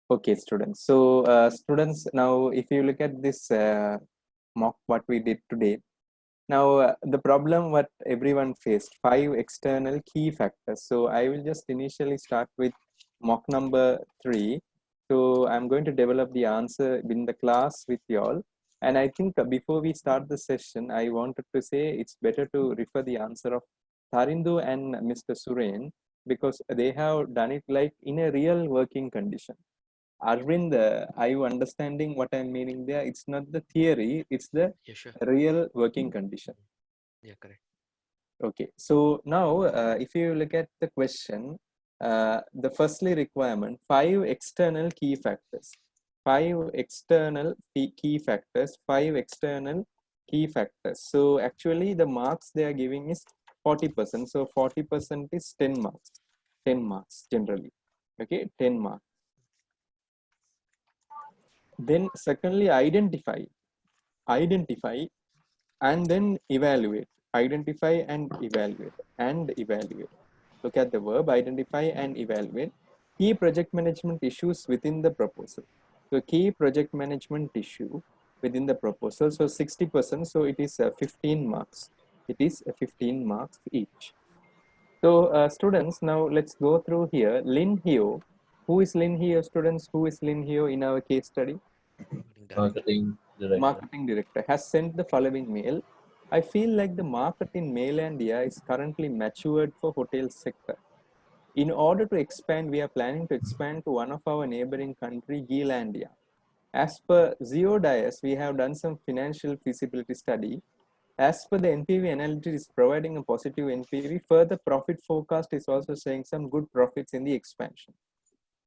Okay, students. So, students, now if you look at this mock what we did today, now the problem what everyone faced, 5 external key factors. So I will just initially start with mock number 3. So I'm going to develop the answer in the class with you all. And I think before we start the session, I wanted to say it's better to refer the answer of Tarindu and Mr. Suren, because they have done it like in a real working condition. Arvind, are you understanding what I'm meaning there? It's not the theory, it's the Yeah, sure. real working condition. Yeah, correct. Okay, so now if you look at the question, the firstly requirement, 5 external key factors. 5 external key factors. So actually the marks they are giving is 40%. So 40% is 10 marks. 10 marks generally. Okay, 10 marks. Then secondly, identify and then evaluate. Identify and evaluate. Look at the verb identify and evaluate. Key project management issues within the proposal. So key project management issue within the proposal. So 60%. So it is 15 marks. It is 15 marks each. So students, now let's go through here. Lin Hyo. Who is Lin Hyo, students? Who is Lin Hyo in our case study? Marketing director. Marketing director has sent the following mail. I feel like the market in Mainlandia is currently matured for hotel sector. In order to expand, we are planning to expand to one of our neighboring country, Geelandia. As per Geodias, we have done some financial feasibility study. As per the NPV analytics is providing a positive NPV, further profit forecast is also showing some good profits in the expansion.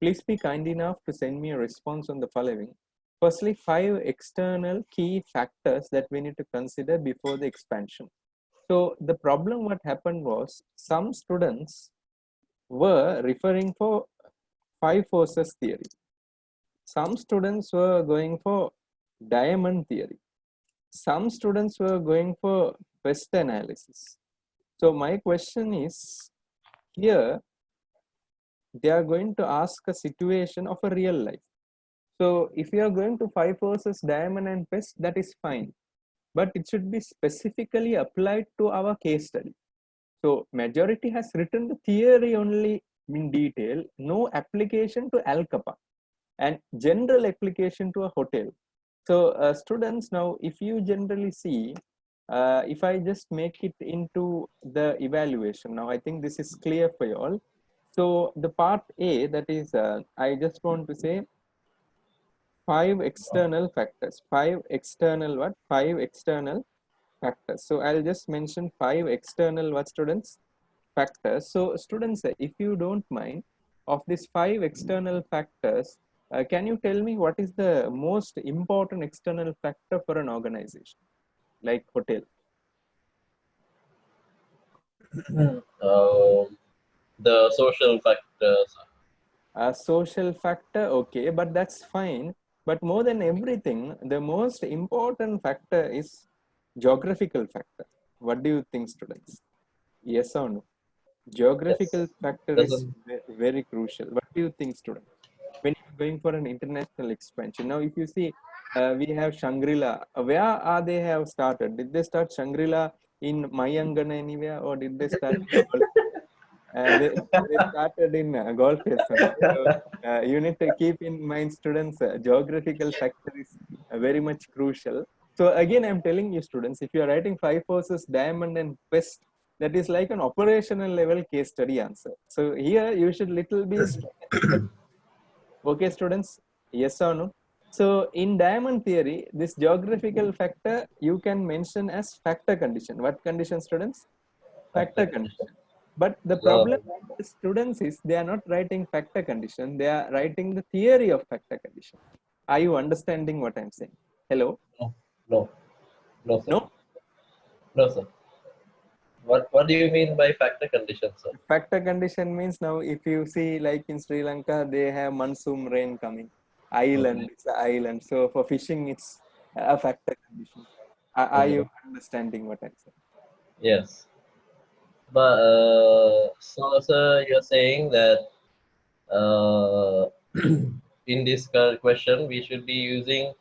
Please be kind enough to send me a response on the following. Firstly, 5 external key factors that we need to consider before the expansion. So the problem what happened was some students were referring for 5 forces theory. Some students were going for diamond theory. Some students were going for best analysis. So my question is, here they are going to ask a situation of a real life. So if you are going to 5 forces diamond and pest, that is fine, but it should be specifically applied to our case study. So majority has written the theory only in detail, no application to Alcapa and general application to a hotel. So students, now if you generally see, if I just make it into the evaluation, now I think this is clear for you all. So the part A, that is, I just want to say 5 external factors. 5 external factors. So I'll just mention 5 external what, students? Factors. So students, if you don't mind, of these 5 external factors, can you tell me what is the most important external factor for an organization like hotel? The social factors. A social factor, okay, but that's fine. But more than everything, the most important factor is geographical factor. What do you think, students? Yes or no? Geographical Yes. factor is Doesn't very crucial. What do you think, students? When you're going for an international expansion, now if you see, we have Shangri-La. Where are they have started? Did they start Shangri-La in Mayangana anywhere, or did they start in they started in golf only. So you need to keep in mind, students, geographical factor is very much crucial. So again, I'm telling you, students, if you are writing 5 forces diamond and pest, that is like an operational level case study answer. So here you should little be okay, students, yes or no? So in diamond theory, this geographical factor you can mention as factor condition. What condition, students? Factor condition. But the problem with the students is they are not writing factor condition, they are writing the theory of factor condition. Are you understanding what I'm saying? Hello? no, no, no, sir. No? No, sir. What do you mean by factor conditions, sir? Factor condition means, now if you see like in Sri Lanka, they have monsoon rain coming. Island, Okay. it's an island. So for fishing, it's a factor condition. Are you Okay. understanding what I'm saying? Yes. But so, sir, you're saying that uh, in this question, we should be using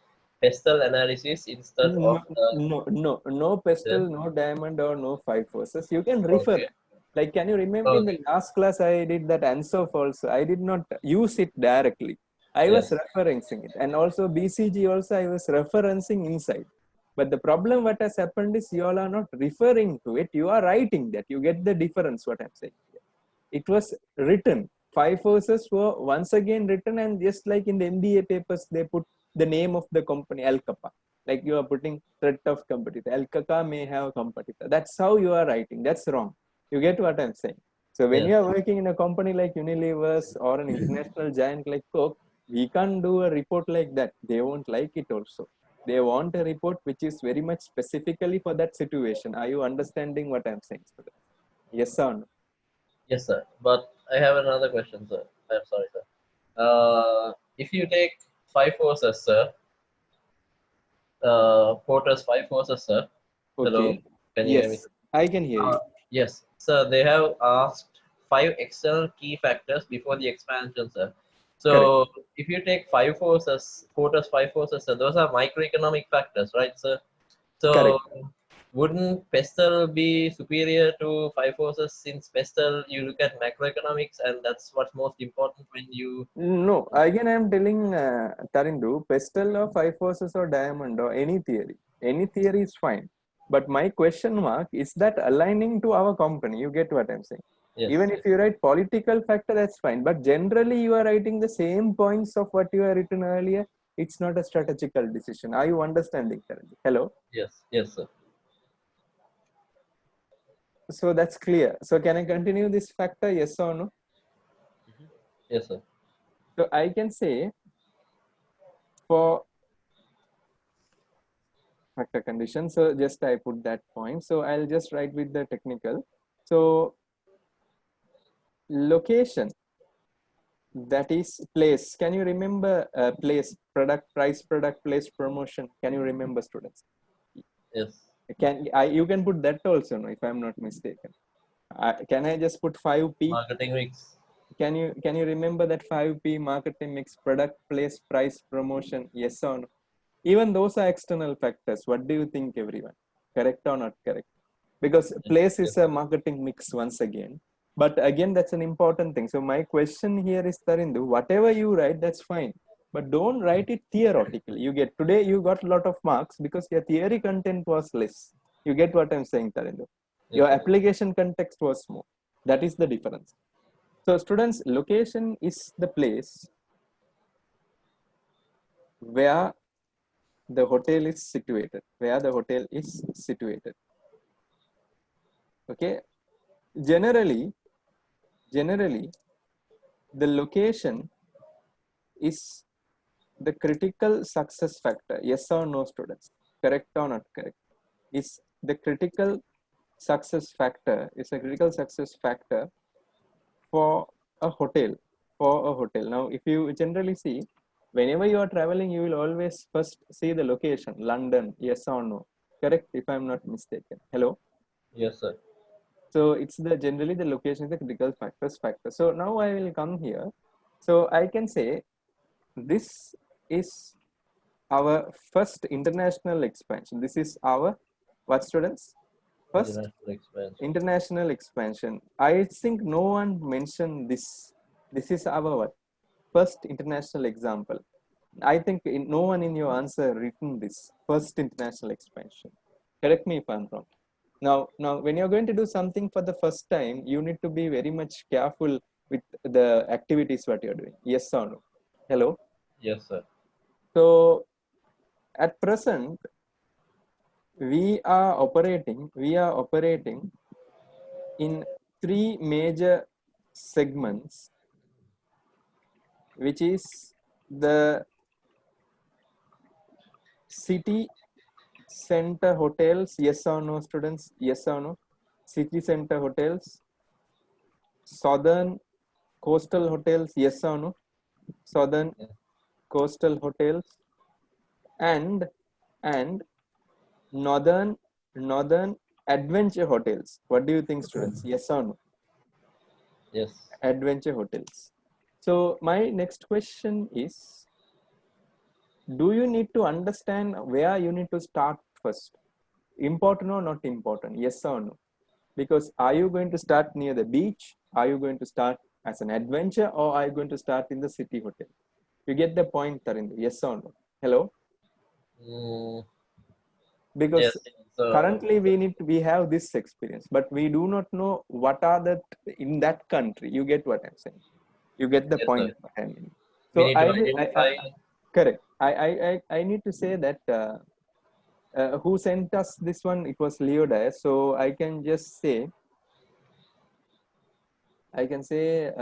pestle analysis instead of No pestle, then, no diamond, or no five forces. You can refer. okay. Like, can you remember in the Okay. last class I did that ANSOF also? I did not use it directly. I was Yes. referencing it. And also BCG also I was referencing inside. But the problem what has happened is you all are not referring to it. You are writing that. You get the difference what I'm saying. It was written. Five forces were once again written, and just like in the MBA papers, they put the name of the company, Alcapa. Like you are putting threat of competitor. Alcapa may have competitor. That's how you are writing. That's wrong. You get what I'm saying? So when Yes. you are working in a company like Unilever's or an international giant like Coke, we can't do a report like that. They won't like it also. They want a report which is very much specifically for that situation. Are you understanding what I'm saying? Yes or no? Yes, sir. But I have another question, sir. I'm sorry, sir. If you take five forces, sir, Porter's five forces, sir. Hello, Okay. can you hear me? Yes, I can hear you. Yes, sir. They have asked five external key factors before the expansion, sir. Correct. So if you take five forces, Porter's five forces, sir, those are microeconomic factors, right, sir? So Correct. wouldn't Pestle be superior to five forces since Pestle you look at macroeconomics and that's what's most important when you No, again, I'm telling Tarindu, pestle or five forces or diamond or any theory. Any theory is fine. But my question mark is that aligning to our company. You get what I'm saying? yes, Even if you write political factor, that's fine. But generally, you are writing the same points of what you have written earlier. It's not a strategical decision. Are you understanding, Tarindu? Hello? yes, sir. So that's clear. So can I continue this factor? Yes or no? Yes, sir. So I can say for factor condition. So just I put that point. So I'll just write with the technical. So location, that is place. Can you remember place, product, price, product, place, promotion? Can you remember, students? Yes. You can put that also, no, if I'm not mistaken. Can I just put 5P? Marketing mix. Can you remember that 5P, marketing mix, product, place, price, promotion? Yes or no? Even those are external factors. What do you think, everyone? Correct or not correct? Because Yes, place is yes, a marketing mix once again. But again, that's an important thing. So my question here is, Tarindu, whatever you write, that's fine. But don't write it theoretically. Today you got a lot of marks because your theory content was less. You get what I'm saying, Tarindu? yes, Your sir. application context was more. That is the difference. So students, location is the place where the hotel is situated. Where the hotel is situated. Okay. Generally, the location is the critical success factor. Yes or no, students? Correct or not correct? Is the critical success factor is a critical success factor for a hotel. For a hotel. Now, if you generally see, whenever you are traveling, you will always first see the location. London. Yes or no? Correct? If I'm not mistaken. Hello. Yes, sir. So it's generally the location is the critical factor. So now I will come here. So I can say this is our first international expansion. This is our what, students? First International expansion. international expansion. I think no one mentioned this. This is our what? First international example. I think no one in your answer written this first international expansion. Correct me if I'm wrong. Now, when you're going to do something for the first time, you need to be very much careful with the activities what you're doing. Yes or no? Hello. Yes, sir. So at present, we are operating in three major segments, which is the city center hotels. Yes or no, students? Yes or no? City center hotels, southern coastal hotels. Yes or no? Southern Yeah. coastal hotels, and and northern adventure hotels. What do you think, students? Yes or no? Yes. Adventure hotels. So my next question is, do you need to understand where you need to start first? Important or not important? Yes or no? Because are you going to start near the beach? Are you going to start as an adventure, or are you going to start in the city hotel? You get the point, Tarindu? Yes or no? Hello? Mm, Because yes. So currently we have this experience, but we do not know what are the in that country. You get what I'm saying? You get the yes, point sir. what I mean. We So need to identify. correct. I need to say that who sent us this one? It was Leodas. So I can just say, I can say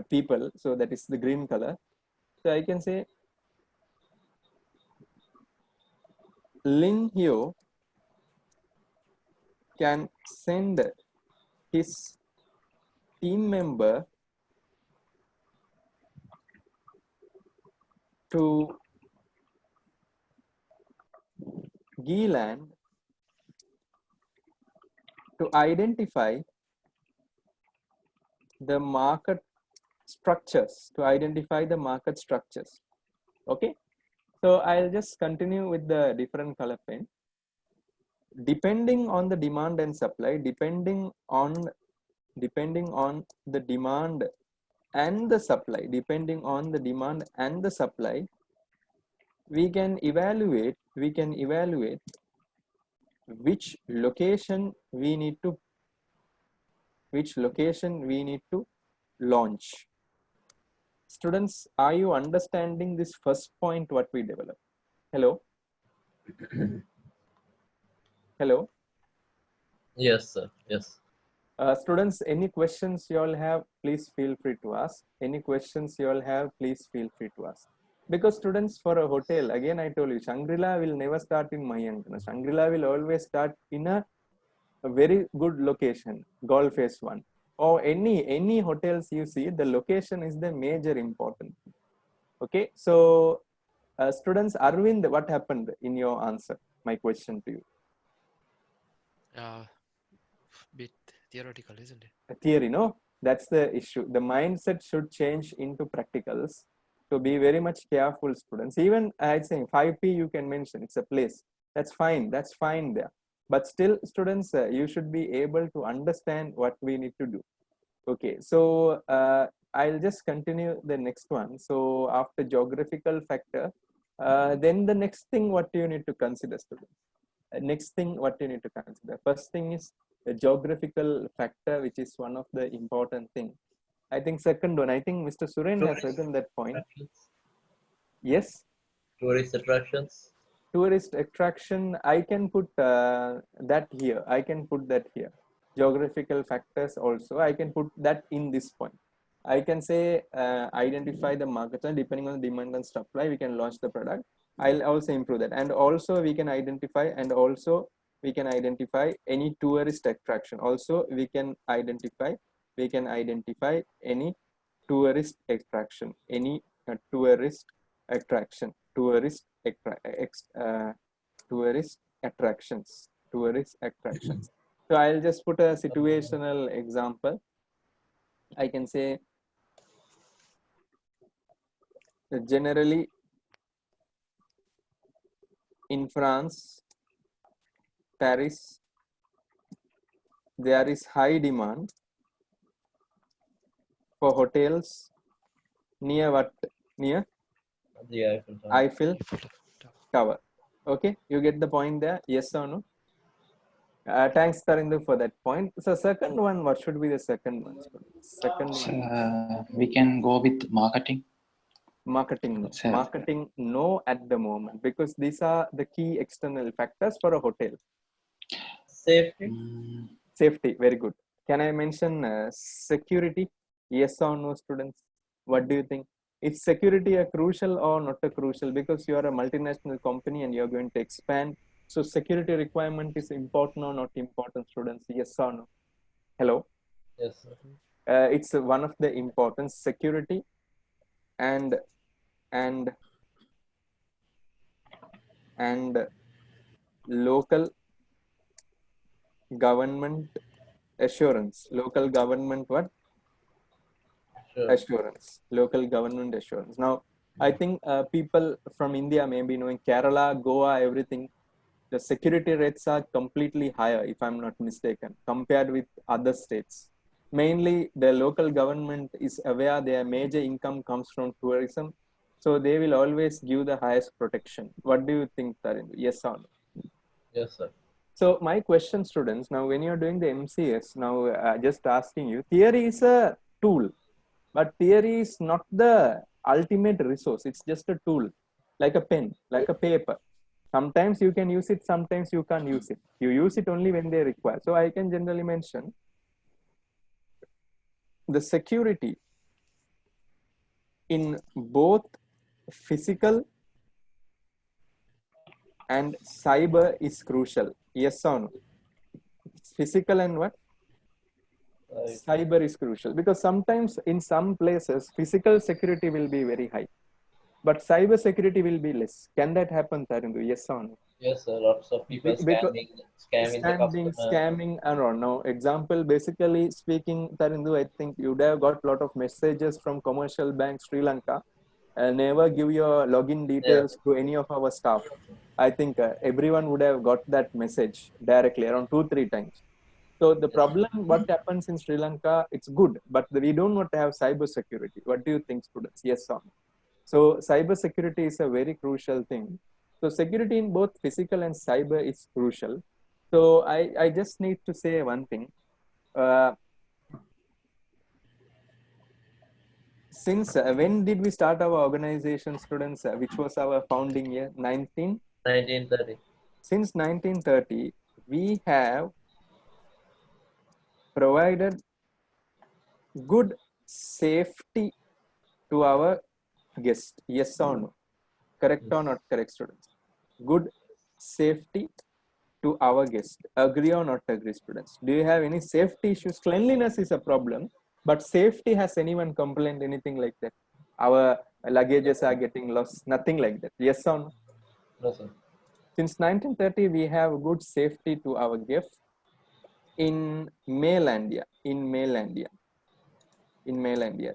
people. So that is the green color. So I can say Lin Hyo can send his team member to Gilan to identify the market structures, Okay. So I'll just continue with the different color pen. Depending on the demand and supply, depending on the demand and the supply, we can evaluate which location we need to launch. Students, are you understanding this first point what we developed? Hello? Hello? Yes, sir. Yes. Students, any questions you all have, please feel free to ask. Because students, for a hotel, again I told you, Shangri-La will never start in Mayankana. Shangri-La will always start in a very good location, Golf S1, or any hotels you see, the location is the major important. Okay, so students, Arvind, what happened in your answer? My question to you. Bit theoretical, isn't it? Theory, no? That's the issue. The mindset should change into practicals. So be very much careful, students. Even I think 5P you can mention, it's a place. That's fine there. But still, students, you should be able to understand what we need to do. Okay, so I'll just continue the next one. So after geographical factor, then the next thing what you need to consider, students. First thing is a geographical factor, which is one of the important thing. I think second one, I think Mr. Suren has taken that point. Yes. Tourist attractions. Tourist attraction, I can put that here. Geographical factors also, I can put that in this point. I can say identify the market, and depending on the demand and supply, we can launch the product. I'll also improve that. And also we can identify any tourist attraction. Also we can identify any tourist attraction, tourist attractions, So I'll just put a situational example. I can say generally in France, Paris, there is high demand for hotels near what? Near The Eiffel Tower. Eiffel Tower. Okay, you get the point there? Yes or no? Thanks, Tarindu, for that point. So second one, what should be the second one? We can go with marketing. Marketing, no, at the moment, because these are the key external factors for a hotel. Safety, very good. Can I mention security? Yes or no, students? What do you think? Is security a crucial or not a crucial? Because you are a multinational company and you're going to expand. So security requirement is important or not important, students? Yes or no? Hello? Yes, sir. It's one of the important security and local government assurance. Local government what? assurance, local government assurance. Now, I think people from India may be knowing Kerala, Goa, everything. The security rates are completely higher, if I'm not mistaken, compared with other states. Mainly, the local government is aware their major income comes from tourism, so they will always give the highest protection. What do you think, Tarindu? Yes or no? Yes, sir. So my question, students, now when you're doing the MCS, now just asking you, theory is a tool, but theory is not the ultimate resource. It's just a tool, like a pen, like a paper. Sometimes you can use it, sometimes you can't use it. You use it only when they require. So I can generally mention the security in both physical and cyber is crucial. Yes or no? Physical and what? Cyber is crucial, because sometimes in some places physical security will be very high, but cyber security will be less. Can that happen, Tarindu? Yes or no? Yes, sir. Lots of people Because scamming the customer. scamming, I don't know. Example, basically speaking, Tarindu, I think you would have got a lot of messages from commercial bank Sri Lanka. Never give your login details to any of our staff. I think everyone would have got that message directly around 2-3 times. So the problem, what happens in Sri Lanka, it's good, but we don't want to have cyber security. What do you think, students? Yes or no? So cyber security is a very crucial thing. So security in both physical and cyber is crucial. So I just need to say one thing. Since when did we start our organization, students? Which was our founding year? 1930. Since 1930, we have provided good safety to our guest. Yes or no? Correct or not correct, students? Good safety to our guest. Agree or not agree, students? Do you have any safety issues? Cleanliness is a problem, but safety, has anyone complained anything like that? Our luggages are getting lost, nothing like that. Yes or no? No, sir. Since 1930, we have good safety to our guests in Mainlandia.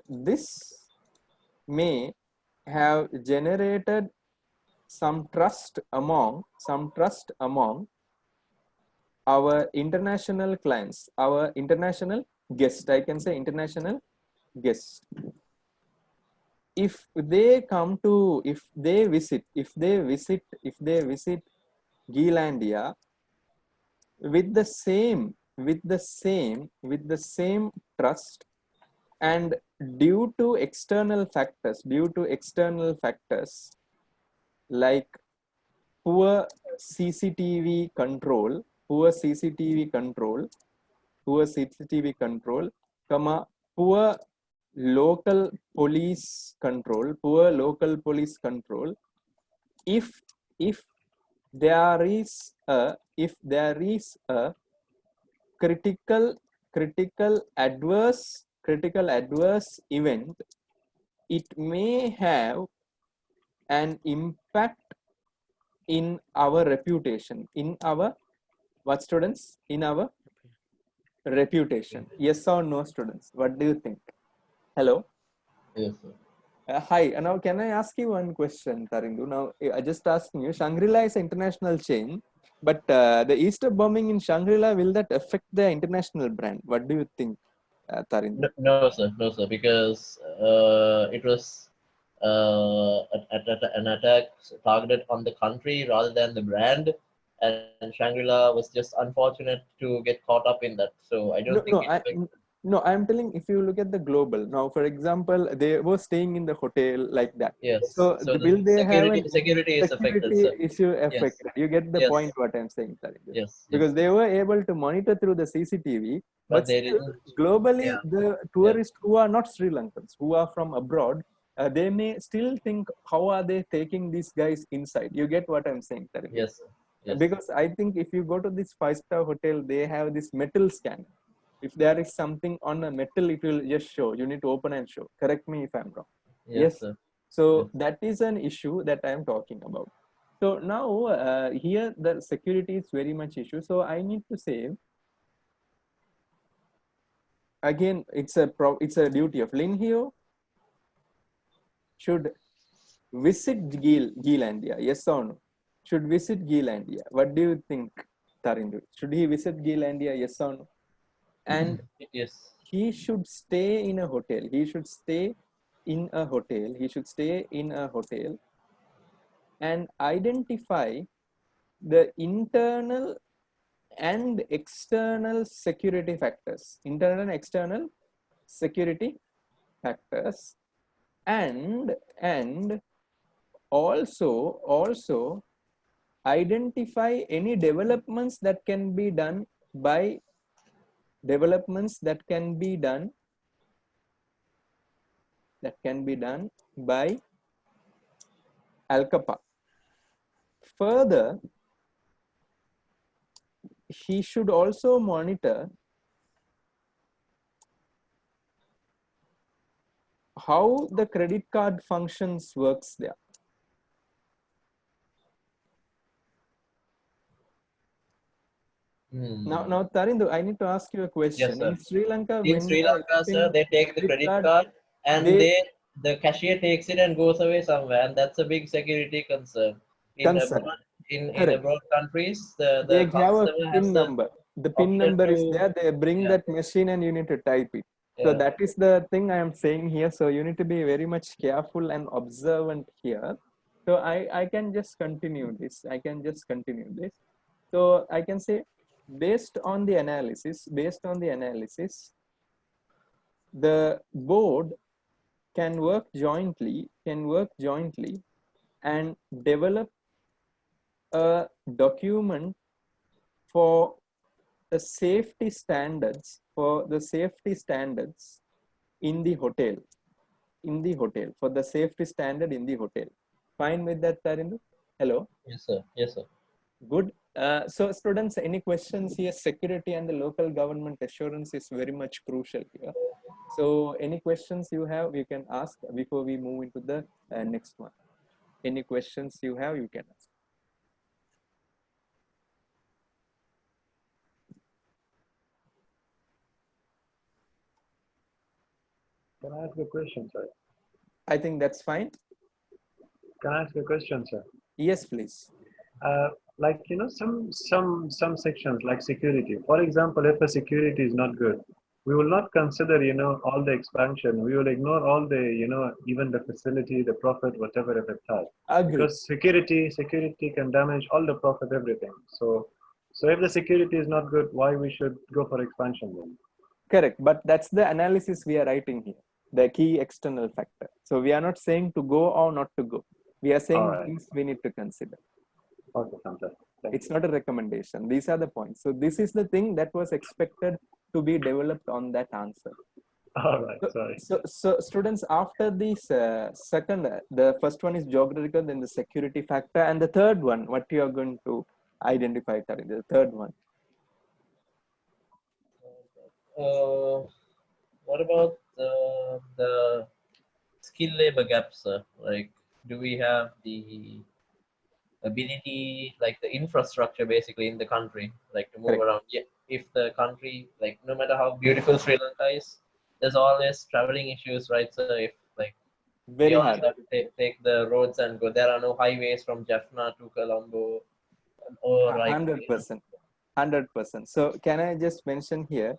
This may have generated some trust among our international clients, our international guests. I can say international guests. If they visit Geelandia with the same trust, and due to external factors like poor CCTV control, poor local police control, if there is a critical adverse event, it may have an impact in our reputation, in our reputation. Yes or no, students? What do you think? Hello. Yes, sir. Hi. Now, can I ask you one question, Tarindu? Now, I just asking you. Shangri-La is an international chain, but the Easter bombing in Shangri-La, will that affect the international brand? What do you think, Tarindu? No, sir. No, sir. Because it was an attack targeted on the country rather than the brand, and Shangri-La was just unfortunate to get caught up in that. So I don't think I'm telling, if you look at the global now, for example, they were staying in the hotel like that. Yes. So will they have a security is affected, sir. issue affected? You get the Yes. point what I'm saying, Tarindu. Yes. Because they were able to monitor through the CCTV, but they still, didn't. globally, Yeah. the tourists who are not Sri Lankans, who are from abroad, they may still think, how are they taking these guys inside? You get what I'm saying, Tarindu? Yes, sir. Yes. Because I think if you go to this 5-star hotel, they have this metal scan. If there is something on a metal, it will just show. You need to open and show. Correct me if I'm wrong. Yes, sir. So Yes. that is an issue that I am talking about. So now here the security is very much issue. So I need to say, again, it's a duty of Lin Hio should visit Geelandia? Yes or no? Should visit Geelandia. What do you think, Tarindu? Should he visit Geelandia? Yes or no? And Yes. he should stay in a hotel. He should stay in a hotel. He should stay in a hotel and identify the internal and external security factors. Internal and external security factors, and also identify any developments that can be done by Al-Kapa. Further, he should also monitor how the credit card functions works there. Now, Tarindu, I need to ask you a question. Yes, sir. In Sri Lanka, In when Sri you are Lanka, sir, accepting they take the credit card and the cashier takes it and goes away somewhere, and that's a big security concern. In concern. in abroad countries, the They have a customer has PIN the number. The PIN option number is to there. They bring yeah, that machine and you need to type it. So yeah. that is the thing I am saying here. So you need to be very much careful and observant here. So I can just continue this. So I can say, based on the analysis, the board can work jointly and develop a document for the safety standards in the hotel, for the safety standard in the hotel. Fine with that, Tarindu? Hello? Yes, sir. Yes, sir. Good. So students, any questions here? Security and the local government assurance is very much crucial here. So any questions you have, you can ask before we move into the next one. Any questions you have, you can ask. Can I ask a question, sir? I think that's fine. Can I ask a question, sir? Yes, please. Like, you know, some sections like security. For example, if a security is not good, we will not consider, you know, all the expansion. We will ignore all the, you know, even the facility, the profit, whatever if it has. Agree. Because security can damage all the profit, everything. So if the security is not good, why we should go for expansion then? Correct, but that's the analysis we are writing here, the key external factor. So we are not saying to go or not to go. We are saying things we need to consider. Okay, fantastic. It's not a recommendation. These are the points. So this is the thing that was expected to be developed on that answer. All right, sorry. So students, after this the first one is geographical, then the security factor, and the third one, what you are going to identify, Tarin, the third one. What about the skill labor gaps, sir? Like, do we have the ability, like the infrastructure basically in the country, like to move around? Yeah, if the country, like no matter how beautiful Sri Lanka is, there's always traveling issues, right? So if like very hard, have to take the roads and go, there are no highways from Jaffna to Colombo, or like 100%. So can I just mention here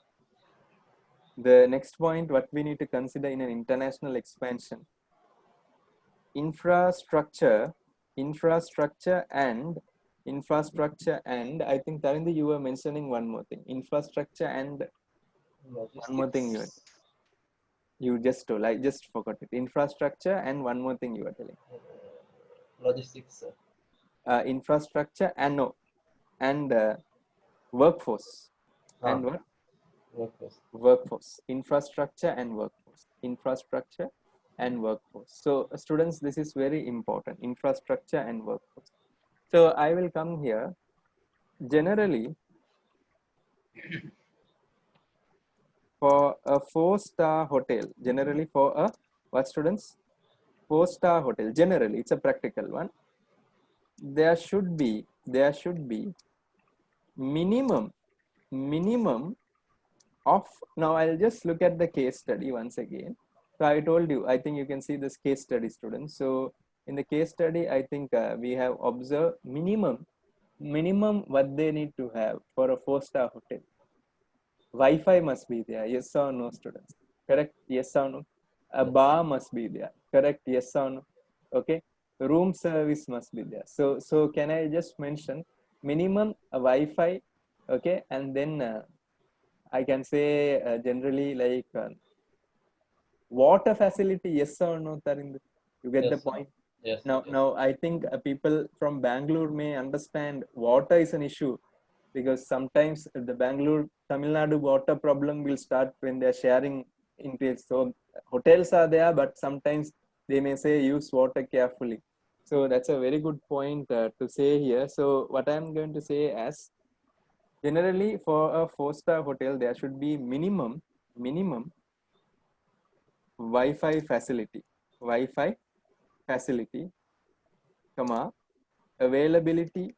the next point, what we need to consider in an international expansion? Infrastructure and I think Tarindu, you were mentioning one more thing. Infrastructure and logistics. one more thing you just told. I just forgot it. Infrastructure and one more thing you were telling. Logistics, sir. Infrastructure and workforce. And what? Workforce. Infrastructure and workforce. So students, this is very important. Infrastructure and workforce. So I will come here. Generally, for a 4-star hotel, generally for a what, students? 4-star hotel. Generally, it's a practical one. There should be minimum of, now I'll just look at the case study once again. So I told you, I think you can see this case study, students. So in the case study, I think we have observed minimum what they need to have for a 4-star hotel. Wi-Fi must be there, yes or no, students? Correct? Yes or no? A bar must be there. Correct? Yes or no? Okay. Room service must be there. So can I just mention minimum a Wi-Fi? Okay, and then I can say generally like water facility. Yes or no, Tarinder? You get the Yes, sir. point. Yes. Now, yes. now I think people from Bangalore may understand water is an issue, because sometimes the Bangalore Tamil Nadu water problem will start when they are sharing intake. So hotels are there, but sometimes they may say use water carefully. So that's a very good point to say here. So what I'm going to say as generally for a 4-star hotel there should be minimum Wi-Fi facility, comma, availability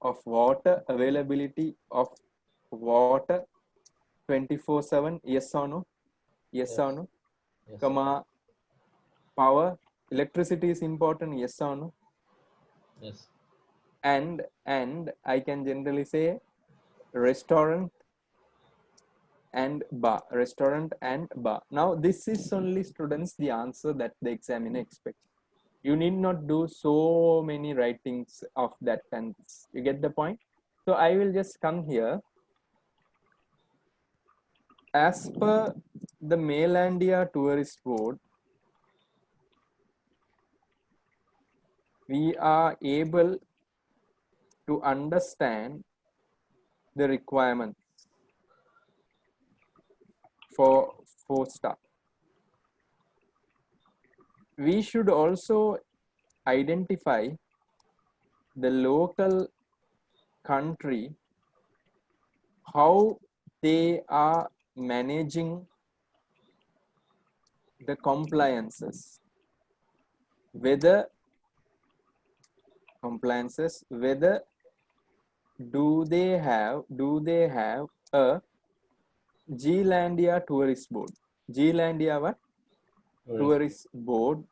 of water 24/7, yes or no, Yes. or no, Yes. comma, power, electricity is important, yes or no, Yes. and I can generally say restaurant and bar. Now this is only, students, the answer that the examiner expects. You need not do so many writings of that and this. You get the point? So I will just come here. As per the Mainlandia Tourist Board, we are able to understand the requirements for 4-star. We should also identify the local country, how they are managing the compliances, whether do they have a G-Landia Tourist Board, G-Landia what? Tourist Board,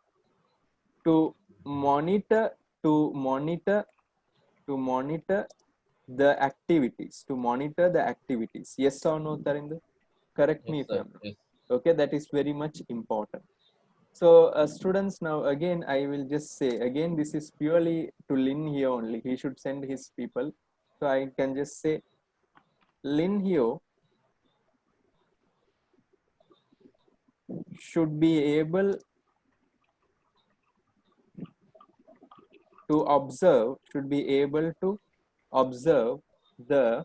to monitor the activities, yes or no, Tarinder? Correct me if I'm wrong. Yes. Okay, that is very much important. So students, now again I will just say again, this is purely to Lin Hyo only. He should send his people. So I can just say Lin Hyo should be able to observe the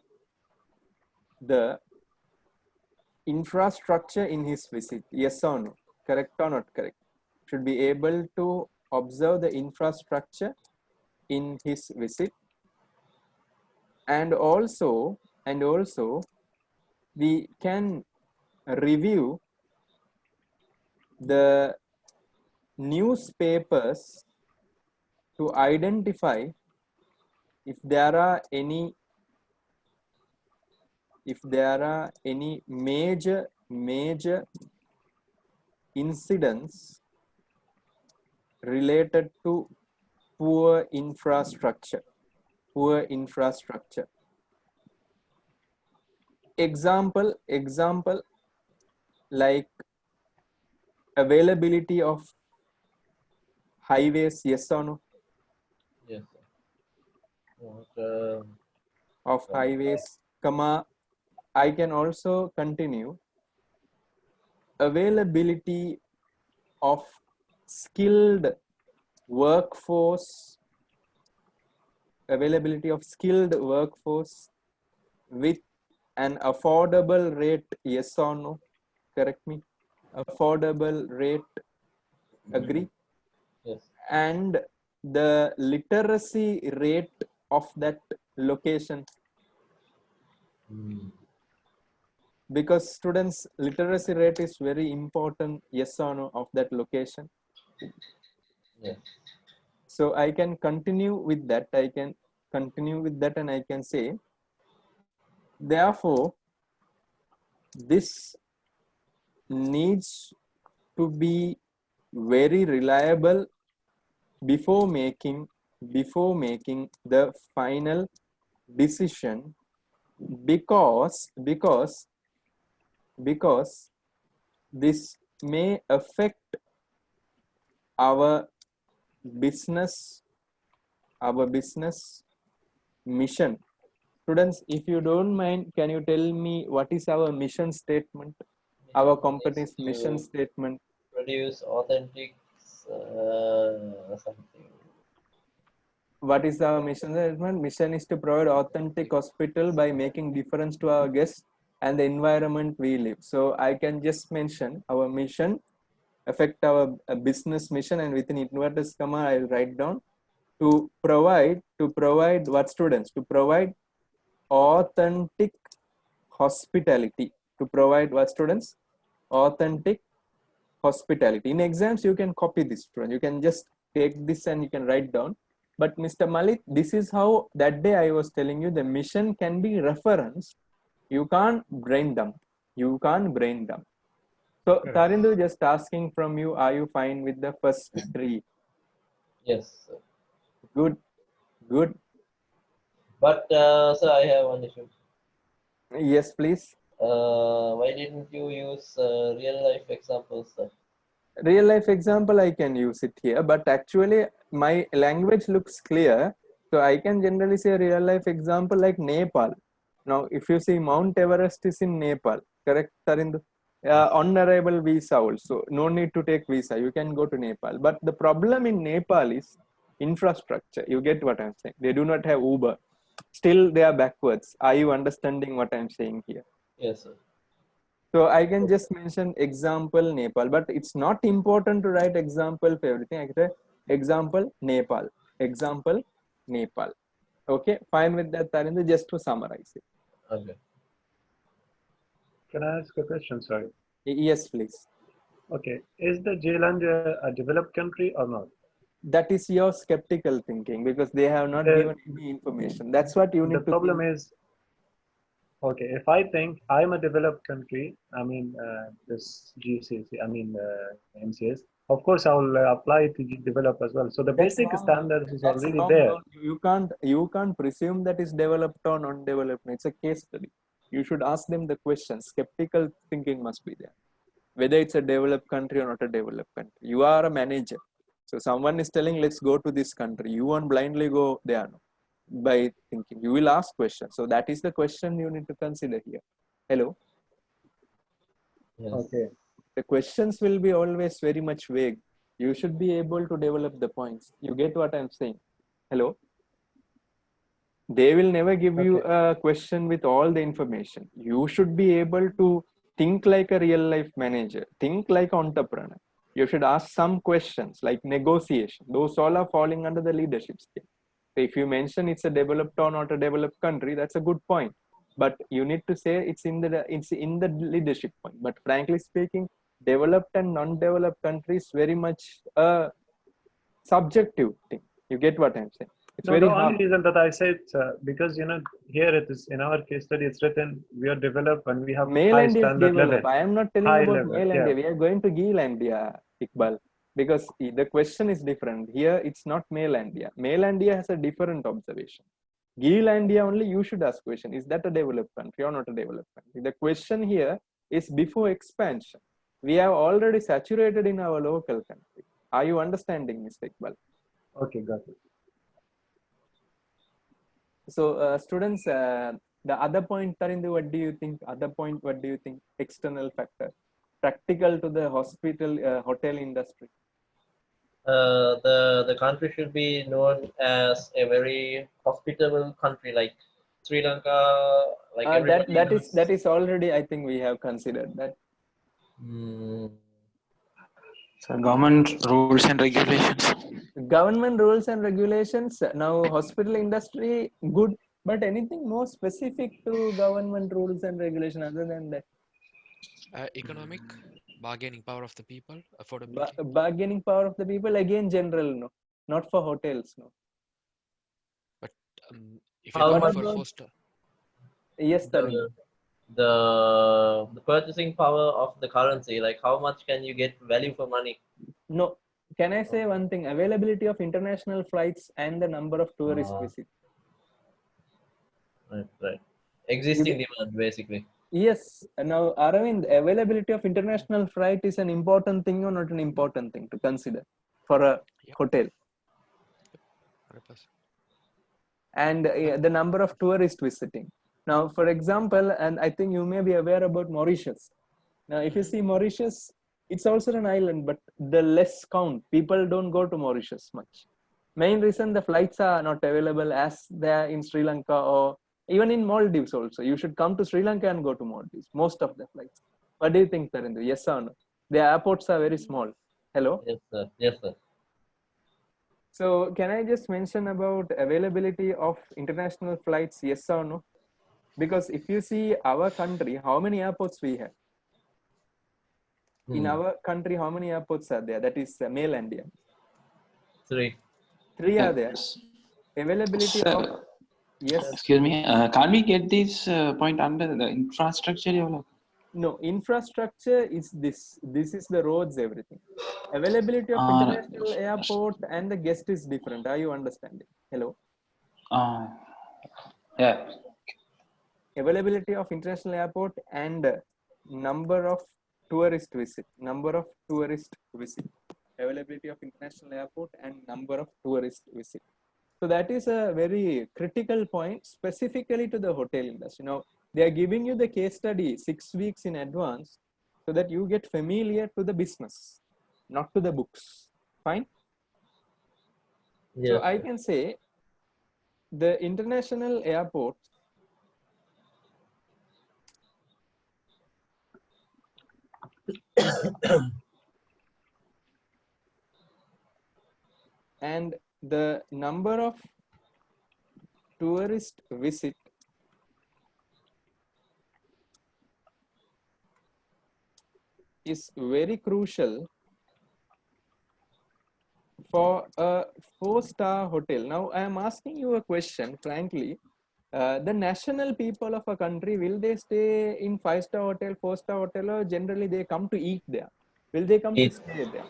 infrastructure in his visit, yes or no, correct or not correct? Should be able to observe the infrastructure in his visit, and also we can review the newspapers to identify if there are any major incidents related to poor infrastructure. Example like availability of highways, yes or no, Yes. Sir. of highways, comma, I can also continue availability of skilled workforce with an affordable rate, yes or no, correct me, affordable rate, agree, Yes. and the literacy rate of that location, because students, literacy rate is very important, yes or no, of that location. Yes. So I can continue with that, and I can say, therefore this needs to be very reliable before making the final decision, because this may affect our business mission. Students, if you don't mind, can you tell me what is our mission statement, our company's mission statement? Produce authentic something. What is our mission statement? Mission is to provide authentic hospital by making difference to our guests and the environment we live. So I can just mention our mission, affect our business mission, and within inverted comma I'll write down to provide what students? To provide authentic hospitality. To provide what students? Authentic hospitality. In exams you can copy this, student. You can just take this and you can write down. But Mr. Malik, this is how that day I was telling you the mission can be referenced. You can't brain dump. So Tarindu, just asking from you, are you fine with the first three? Yes, sir. Good. But sir, I have one issue. Yes, please. Why didn't you use real life examples, sir? Real life example I can use it here, but actually my language looks clear, so I can generally say real life example like Nepal. Now if you see Mount Everest is in Nepal, correct Tarindu? On arrival visa also, no need to take visa, you can go to Nepal. But the problem in Nepal is infrastructure. You get what I'm saying? They do not have Uber, still they are backwards. Are you understanding what I'm saying here? Yes, sir. So I can just mention example Nepal, but it's not important to write example for everything. I can say example Nepal. Okay, fine with that, Tarindu, just to summarize it. Okay. Can I ask a question? Sorry. Yes, please. Okay. Is the Zealandia a developed country or not? That is your skeptical thinking because they have not given any information. That's what you need to The problem think. is, okay, if I think I'm a developed country, I mean, this GCC, I mean, MCS, of course, I will apply to develop as well. So the That's basic wrong. standards is That's already wrong. there. You can't presume that is developed or non-developed. It's a case study. You should ask them the question. Skeptical thinking must be there. Whether it's a developed country or not a developed country. You are a manager. So someone is telling, let's go to this country. You won't blindly go there. No. By thinking, you will ask questions. So that is the question you need to consider here. Hello. Yes. Okay. The questions will be always very much vague. You should be able to develop the points. You get what I'm saying? Hello. They will never give you a question with all the information. You should be able to think like a real life manager, think like an entrepreneur. You should ask some questions like negotiation. Those all are falling under the leadership skill. So if you mention it's a developed or not a developed country, that's a good point. But you need to say it's in the leadership point. But frankly speaking, developed and non-developed countries very much a subjective thing. You get what I'm saying? It's No, very the hard. only reason that I said because here it is in our case study it's written we are developed and we have high Mainland is standard developed. level. I am not telling High about level, mainland. yeah. We are going to Geelandia, Iqbal, because the question is different. Here it's not Mainlandia. Mainlandia has a different observation. Geelandia only you should ask question. Is that a developed country or not a developed country? The question here is before expansion. We have already saturated in our local country. Are you understanding, Mr. Iqbal? Okay, got it. So students, the other point, Tarindu, what do you think? Other point, what do you think? External factor, practical to the hotel industry. The country should be known as a very hospitable country, like Sri Lanka. Like everybody that is already. I think we have considered that. So government rules and regulations. Government rules and regulations. Now hospital industry good, but anything more specific to government rules and regulation other than that? Economic bargaining power of the people, affordability. Bargaining power of the people, again general, no, not for hotels, no. But if you're How going much for about- 4-star, Yes, Tarindu. the purchasing power of the currency, like how much can you get value for money? No, can I say one thing? Availability of international flights and the number of tourist visits. Right. Existing demand, basically. Yes. Now, Aravind, availability of international flight is an important thing or not an important thing to consider for a Yep. hotel? 100%. And the number of tourists visiting. Now, for example, and I think you may be aware about Mauritius. Now, if you see Mauritius, it's also an island, but the less count. People don't go to Mauritius much. Main reason the flights are not available as they are in Sri Lanka or even in Maldives also. You should come to Sri Lanka and go to Maldives, most of the flights. What do you think, Tarindra? Yes or no? The airports are very small. Hello? Yes, sir. Yes, sir. So can I just mention about availability of international flights, yes or no? Because if you see our country, how many airports we have? In our country, how many airports are there? That is mainland India. 3. 3 are there. Availability of, Sir, yes. excuse me, can't we get this point under the infrastructure development? No, infrastructure is this. This is the roads, everything. Availability of international airport and the guest is different. Are you understanding? Hello? Yeah. Availability of international airport and number of tourist visit. Number of tourist visit. Availability of international airport and number of tourist visit. So that is a very critical point specifically to the hotel industry. Now, they are giving you the case study 6 weeks in advance so that you get familiar to the business, not to the books. Fine? Yes. So I can say the international airports and the number of tourist visit is very crucial for a 4-star hotel. Now, I am asking you a question, frankly. The national people of a country, will they stay in 5-star hotel, 4-star hotel, or generally they come to eat there? Will they come Eat. to stay there?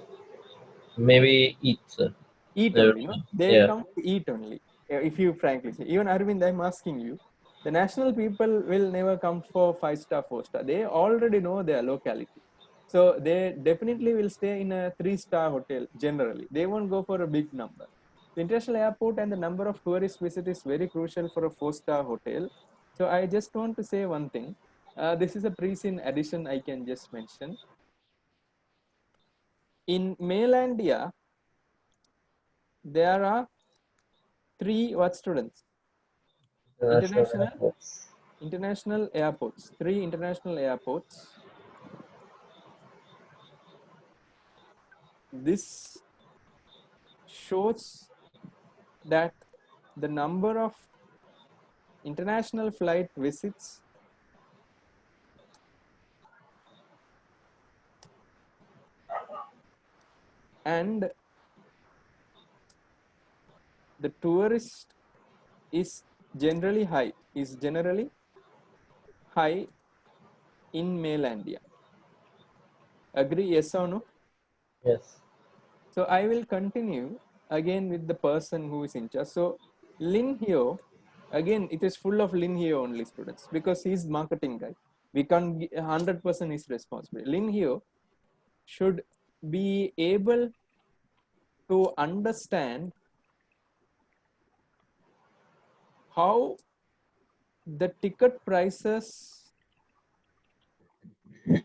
Maybe eat, sir. Eat only, no? They Yeah. come to eat only. If you frankly say, even Arvind, I'm asking you, the national people will never come for 5-star, 4-star. They already know their locality. So they definitely will stay in a 3-star hotel generally. They won't go for a big number. The international airport and the number of tourist visit is very crucial for a 4-star hotel. So I just want to say one thing. This is a pre-scene addition I can just mention. In Mainlandia, there are 3 what students? International airports. 3 international airports. This shows that the number of international flight visits and the tourist is generally high in Mainlandia. Agree, yes or no? Yes. So I will continue again with the person who is in charge. So Lin Hyo, again, it is full of Lin Hyo only students because he's marketing guy. We can't 100% is responsible. Lin Hyo should be able to understand how the ticket prices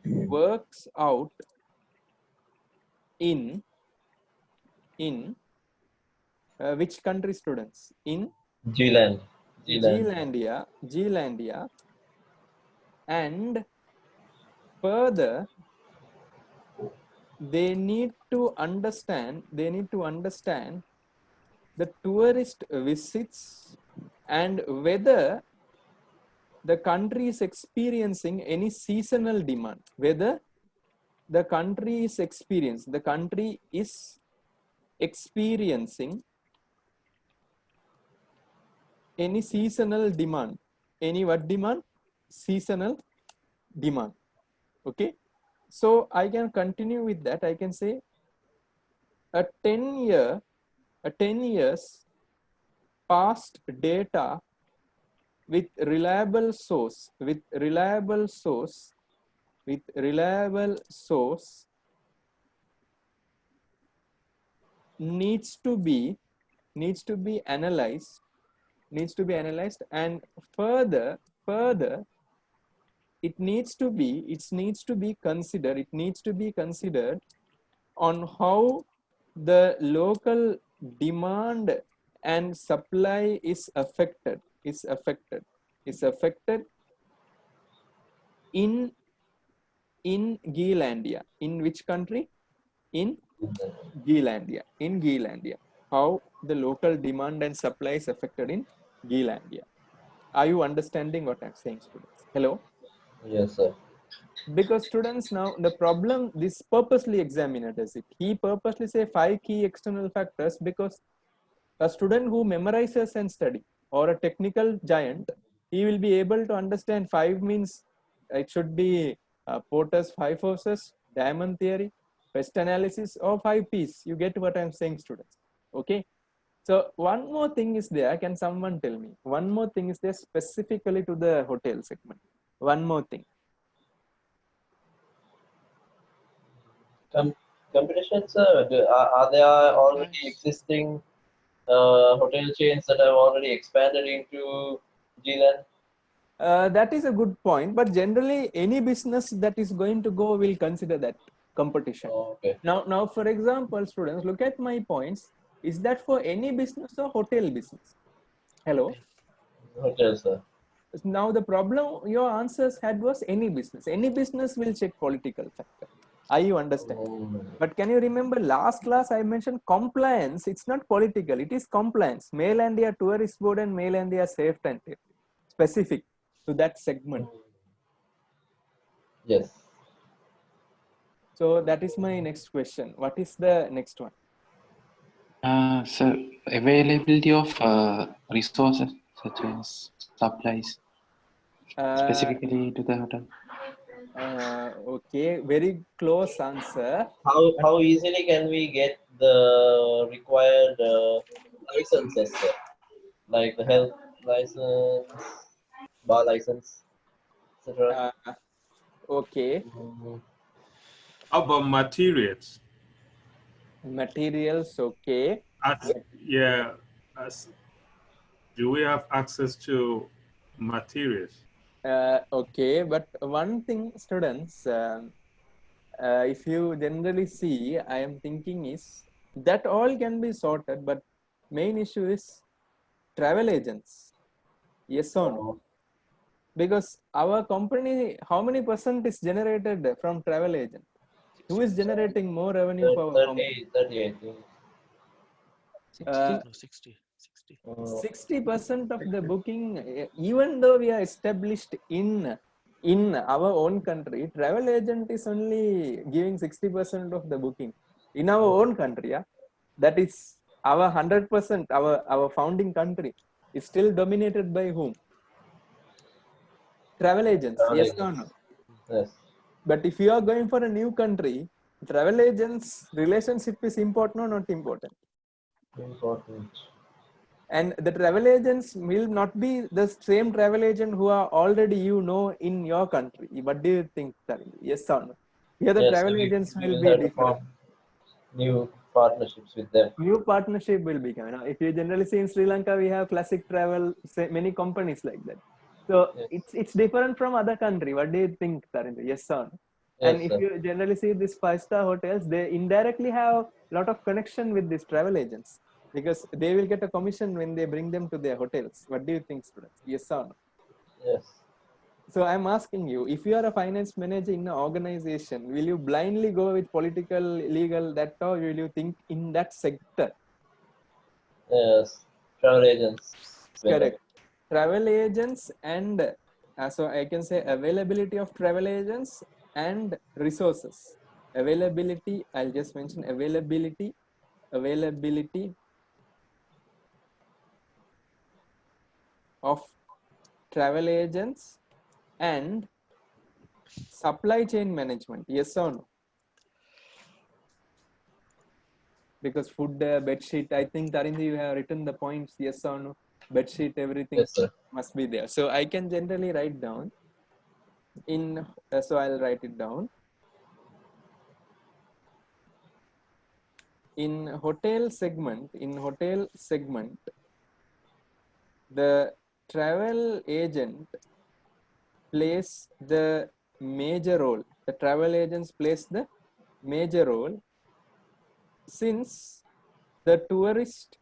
works out in which country students? In Zealandia, and further they need to understand the tourist visits and whether the country is experiencing any seasonal demand, whether the country is experiencing any seasonal demand. Any what demand? Seasonal demand. Okay, so I can continue with that. I can say a 10 years past data with reliable source needs to be analyzed and further it needs to be considered on how the local demand and supply is affected in Geelandia. In which country? In Geelandia. How the local demand and supply is affected in Geelandia. Are you understanding what I'm saying, students? Hello? Yes, sir. Because students, now the problem, this purposely examiner does it. He purposely say 5 key external factors because a student who memorizes and study or a technical giant, he will be able to understand 5 means it should be Porter's 5 forces, diamond theory, best analysis, or 5 P's. You get what I'm saying, students? Okay. So one more thing is there. Can someone tell me? One more thing is there specifically to the hotel segment. One more thing. Competition, sir. Are there already existing hotel chains that have already expanded into Zealand? That is a good point, but generally any business that is going to go will consider that competition. Oh, okay. Now, for example, students, look at my points. Is that for any business or hotel business? Hello? Hotel, sir. Now, the problem your answers had was any business. Any business will check political factor. Are you understand? But can you remember last class I mentioned compliance? It's not political. It is compliance. Mail India Tourist Board and Mail India Safe and specific to that segment. Yes. So that is my next question. What is the next one? So availability of resources such as supplies, specifically to the hotel. Okay, very close answer. How easily can we get the required licenses, sir? Like the health license, bar license, etc. Okay, How about materials? materials. Okay. Do we have access to materials? Okay, but one thing, students, if you generally see, I am thinking is that all can be sorted, but main issue is travel agents. Yes or no? Because our company, how many percent is generated from travel agent? Who is generating more revenue for our company? 30, I think. 60. 60% of the booking, even though we are established in our own country, travel agent is only giving 60% of the booking in our own country. Yeah, that is our 100%. Our founding country is still dominated by whom? Travel agents. Yes or no? Yes. But if you are going for a new country, travel agents relationship is important or not important? Important. And the travel agents will not be the same travel agent who are already in your country. What do you think, Tarun? Yes or no? Here the travel agents will be different. New partnerships with them. New partnership will be coming. If you generally see in Sri Lanka, we have classic travel, many companies like that. So it's different from other country. What do you think, Tarun? Yes or no? And if you generally see these 5-star hotels, they indirectly have a lot of connection with these travel agents, because they will get a commission when they bring them to their hotels. What do you think, students? Yes or no? Yes. So I'm asking you, if you are a finance manager in an organization, will you blindly go with political, legal, that, or will you think in that sector? Yes. Travel agents. Correct. Travel agents and so I can say availability of travel agents and resources. Availability, I'll just mention availability of travel agents and Supply chain management, yes or no? Because food, bed sheet, I think Tarindra, you have written the points, yes or no? Bed sheet, everything Yes, sir. must be there. So I can generally write down in, so I'll write it down. In hotel segment, the travel agent plays the major role. The travel agents plays the major role since the tourist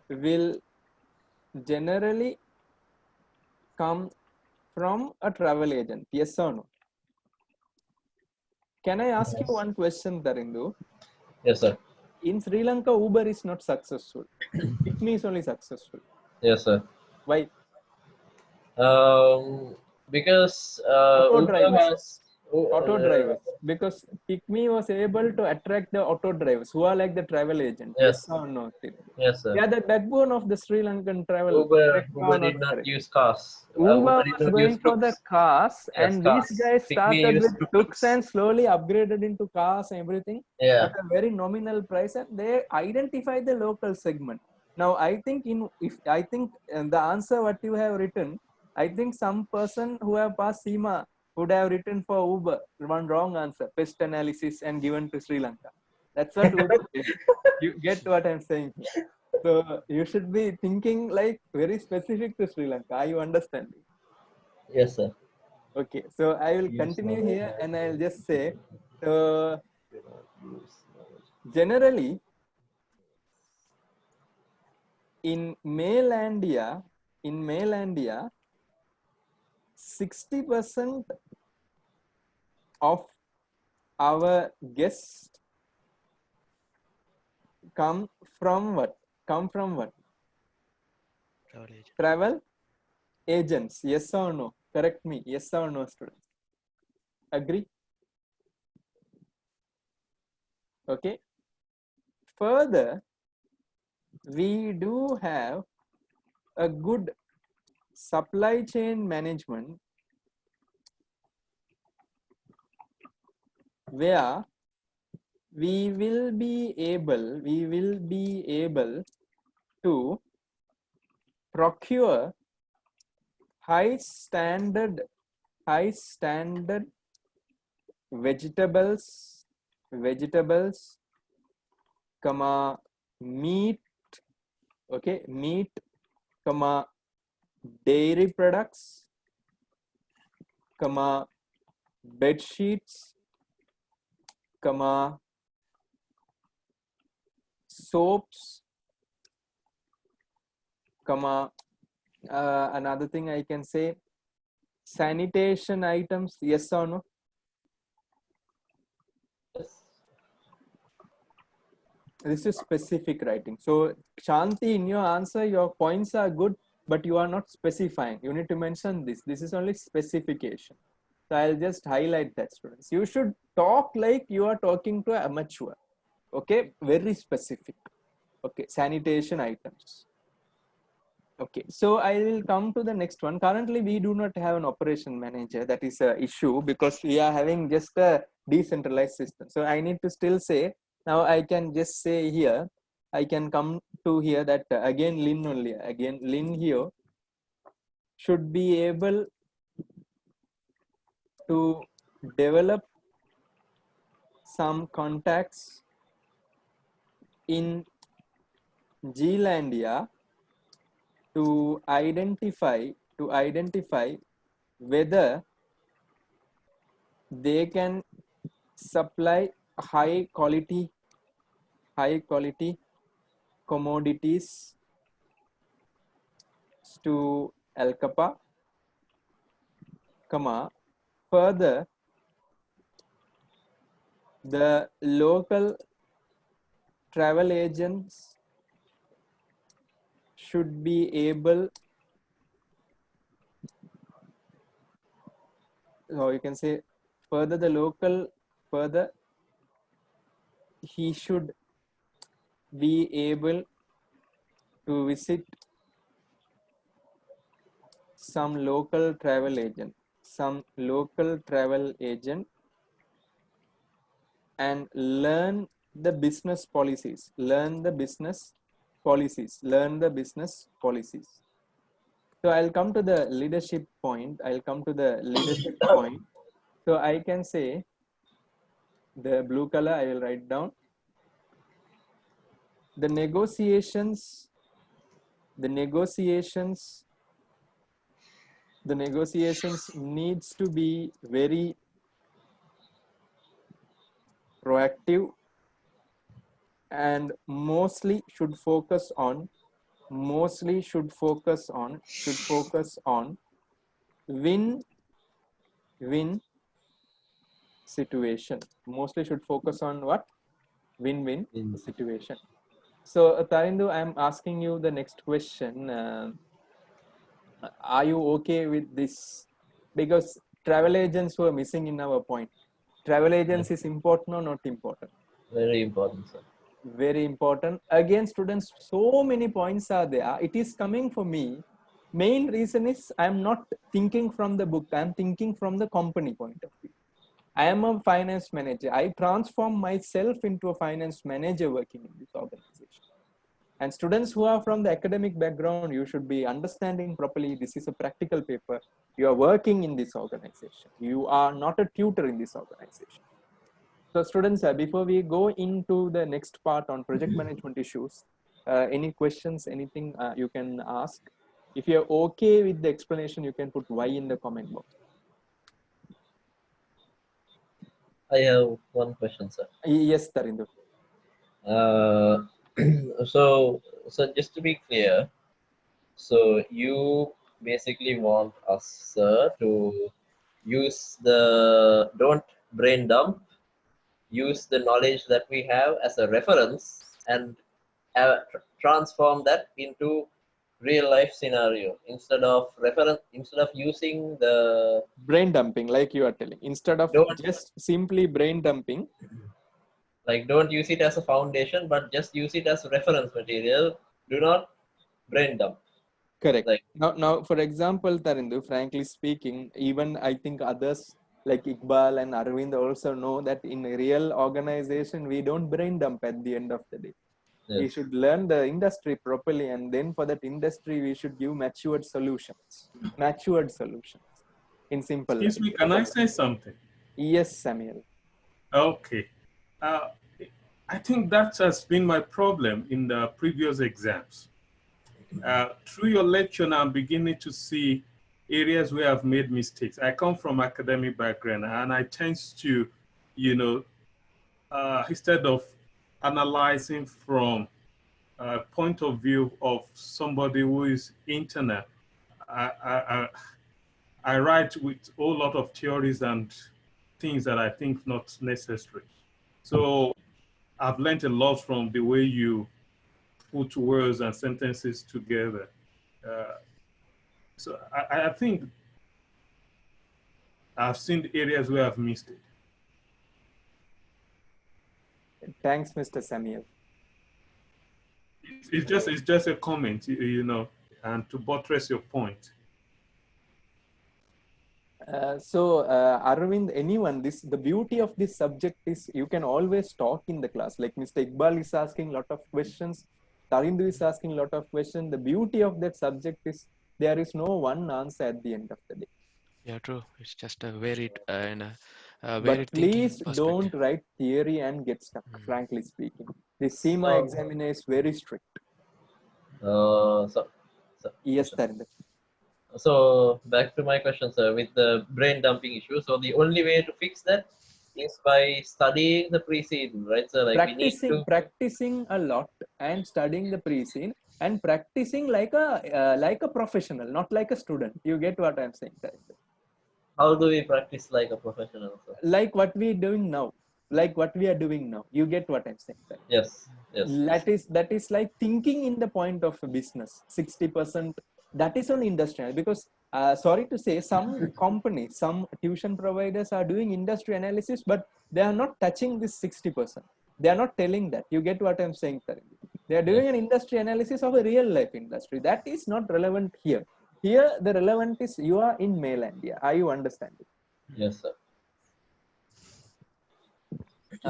will generally come from a travel agent. Yes or no? Can I ask you one question, Tarindu? Yes, sir. In Sri Lanka, Uber is not successful. Pikmi is only successful. Yes, sir. Why? Because Auto Uber drivers. has Auto drivers. Because Pikmi was able to attract the auto drivers who are like the travel agent. Yes. Yes or no? Yes, sir. They are the backbone of the Sri Lankan travel. Uber Correct or did not correct? use cars. Uber Did was not use going for the tuk-tuks. cars, Yes, and these cars. guys Pikmi started used with tuk-tuks tuk-tuks. and slowly upgraded into cars and everything Yeah. at a very nominal price, and they identify the local segment. Now, I think the answer what you have written, I think some person who have passed SEMA would have written for Uber one wrong answer, pest analysis, and given to Sri Lanka. That's what Uber did. You get what I'm saying here. So you should be thinking like very specific to Sri Lanka. Are you understanding? Yes, sir. Okay, so I will continue here and I'll just say, generally in Mainlandia, 60% of our guests come from what? Travel agent. Travel agents. Yes or no? Correct me. Yes or no, students? Agree? Okay. Further, we do have a good supply chain management where we will be able to procure high standard vegetables, comma meat, okay, comma dairy products, comma bed sheets, comma soaps, comma another thing I can say, sanitation items. Yes or no? This is specific writing. So Shanti, in your answer, your points are good, but you are not specifying. You need to mention this. This is only specification. So I'll just highlight that, students. You should talk like you are talking to an amateur. Okay, very specific. Okay, sanitation items. Okay, so I will come to the next one. Currently, we do not have an operation manager. That is an issue because we are having just a decentralized system. So I need to still say, now I can just say here, I can come to here that again Lynn only, again Lynn here should be able to develop some contacts in Zealandia to identify whether they can supply high quality commodities to Alcapa, further the local travel agents should be able, or you can say further he should be able to visit some local travel agent, some local travel agent and learn the business policies, learn the business policies. So I'll come to the leadership point. So I can say the blue color, I will write down. The negotiations needs to be very proactive and mostly should focus on win-win situation. Mostly should focus on what? Win-win situation. So Tarindu, I'm asking you the next question. Are you okay with this? Because travel agents were missing in our point. Travel agents is important or not important? Very important, sir. Very important. Again, students, so many points are there. It is coming for me. Main reason is I'm not thinking from the book. I'm thinking from the company point of view. I am a finance manager. I transform myself into a finance manager working in this organization. And students who are from the academic background, you should be understanding properly. This is a practical paper. You are working in this organization. You are not a tutor in this organization. So students, before we go into the next part on project management issues, any questions, anything you can ask. If you're okay with the explanation, you can put Y in the comment box. I have one question, sir. Yes, Tarindu. So just to be clear, so you basically want us, sir, to use don't brain dump, use the knowledge that we have as a reference and transform that into real life scenario instead of using the brain dumping, like you are telling, instead of just simply brain dumping. Like, don't use it as a foundation, but just use it as reference material. Do not brain dump. Correct. Like, now, for example, Tarindu, frankly speaking, even I think others like Iqbal and Arvind also know that in a real organization, we don't brain dump at the end of the day. Yes. We should learn the industry properly, and then for that industry, we should give matured solutions in simple. Excuse me, can I say something? Yes, Samuel. Okay. I think that has been my problem in the previous exams. Through your lecture now, I'm beginning to see areas where I've made mistakes. I come from academic background, and I tend to, instead of analyzing from a point of view of somebody who is internal, I write with a whole lot of theories and things that I think not necessary. So I've learned a lot from the way you put words and sentences together. So I think I've seen the areas where I've missed it. Thanks, Mr. Samuel. It's just a comment, and to buttress your point. Arvind, anyone, the beauty of this subject is you can always talk in the class. Like Mr. Iqbal is asking a lot of questions, Tarindu is asking a lot of questions. The beauty of that subject is there is no one answer at the end of the day. Yeah, true. It's just a varied but please don't write theory and get stuck, frankly speaking. The CIMA examiner is very strict. Yes, Tarindu. So back to my question, sir, with the brain dumping issue. So the only way to fix that is by studying the pre-scene, right? So like practicing a lot and studying the pre-scene and practicing like a professional, not like a student. You get what I'm saying? How do we practice like a professional, sir? Like what we are doing now. You get what I'm saying? Yes. That is like thinking in the point of a business. 60%. That is on industrial, because sorry to say, some companies, some tuition providers are doing industry analysis, but they are not touching this 60%. They are not telling that. You get what I'm saying, Tarindu? They are doing an industry analysis of a real life industry. That is not relevant here. here the relevant is you are in mainland India. Are you understanding? Yes, sir.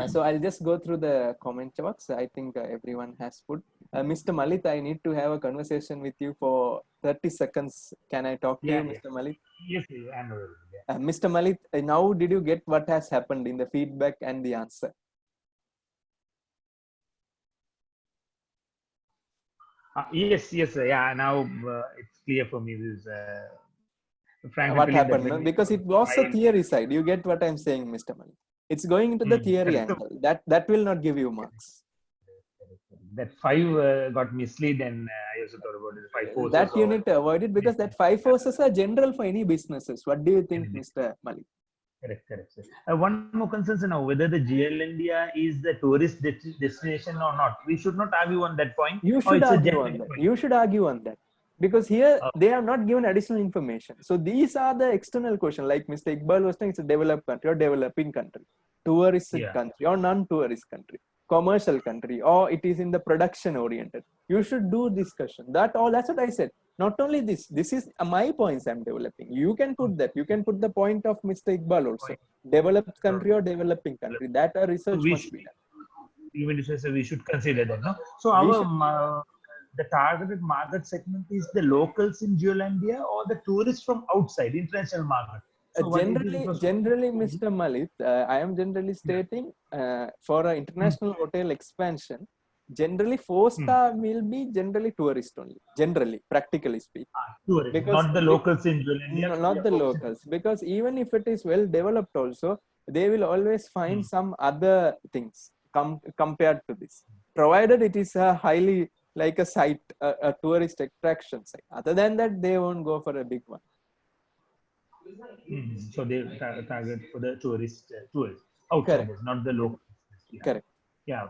So I'll just go through the comment box. I think everyone has put. Mr. Malit, I need to have a conversation with you for 30 seconds. Can I talk to Yeah, you, Mr. Malit? Yes, I'm available. Yeah. Mr. Malit, now did you get what has happened in the feedback and the answer? Yes, yeah. Now it's clear for me. This frankly What telling that happened? when No? we Because it was a theory side. You get what I'm saying, Mr. Malit. It's going into the theory correct. angle. That will not give you marks. That 5 got misled, and I also thought about it. 5 forces. That you need to avoid it because that 5 forces are general for any businesses. What do you think, Mr. Malik? Correct. Sir. One more concern is now whether the GL India is the tourist destination or not. We should not argue on that point. You should it's argue on that. You should argue on that. Because here they are not given additional information. So these are the external questions. Like Mr. Iqbal was saying, it's a developed country or developing country, tourist country or non-tourist country, commercial country, or it is in the production oriented. You should do discussion. That's what I said. Not only this is my points I'm developing. You can put that. You can put the point of Mr. Iqbal also. Developed country or developing country. That a research must be done. Even if we should consider that, no? So the targeted market segment is the locals in Geolandia or the tourists from outside international market. So generally, Mr. Malit, I am generally stating for an international hotel expansion, generally 4-star will be generally tourist only. Generally, practically speaking, because not the locals in Geolandia. No, not the locals, because even if it is well developed, also they will always find some other things compared to this, provided it is a highly like a site, a tourist attraction site. Other than that, they won't go for a big one. So they target for the tourists outsiders, not the locals. Correct. Yeah,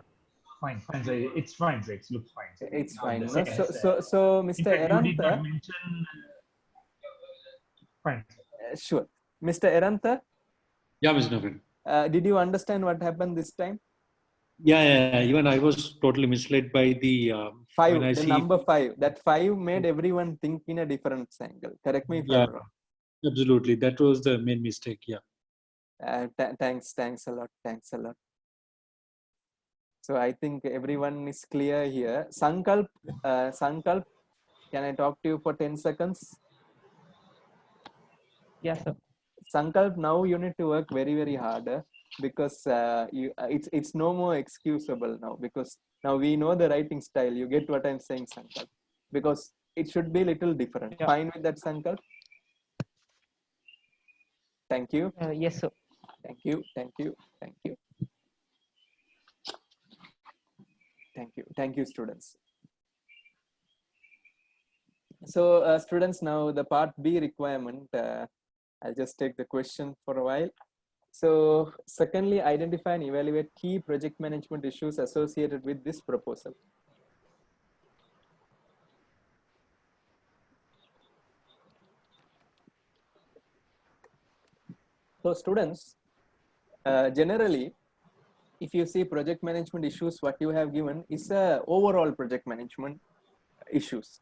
fine. So it's fine. So it looks fine. So it's fine. So Mr. Eranta. Fine. Sure, Mr. Eranta. Yeah, Mr. Navin. Did you understand what happened this time? Yeah. Even I was totally misled by the 5. The number 5. That 5 made everyone think in a different angle. Correct me if I'm wrong. Absolutely, that was the main mistake. Yeah. Thanks a lot. So I think everyone is clear here. Sankalp, can I talk to you for 10 seconds? Yes, sir. Sankalp, now you need to work very, very harder, because it's no more excusable now, because now we know the writing style. You get what I'm saying, Sankalp? Because it should be a little different. Yeah. Fine with that, Sankalp? Thank you. Yes, sir. Thank you. Thank you, students. So students, now the part B requirement, I'll just take the question for a while. So secondly, identify and evaluate key project management issues associated with this proposal. So students, generally, if you see project management issues, what you have given is overall project management issues.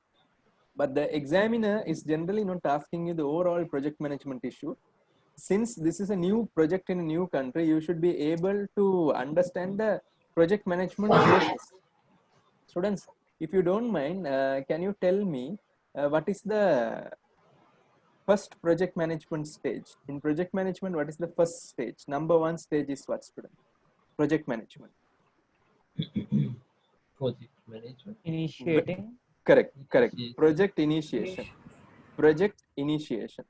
But the examiner is generally not asking you the overall project management issue. Since this is a new project in a new country, you should be able to understand the project management process. Students, if you don't mind, can you tell me what is the first project management stage? In project management, what is the first stage? Number 1 stage is what, student? Project management. Project management. Initiating. Correct. Project initiation. Projects initiation.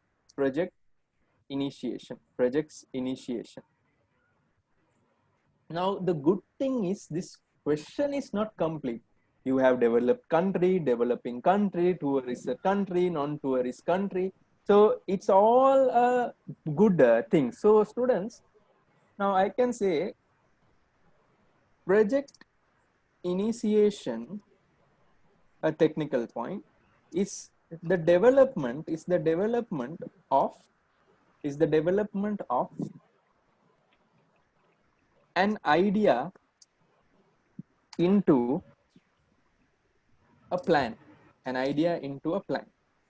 Now, the good thing is this question is not complete. You have developed country, developing country, tourist country, non-tourist country. So it's all a good thing. So students, now I can say project initiation, a technical point, is the development of an idea into a plan.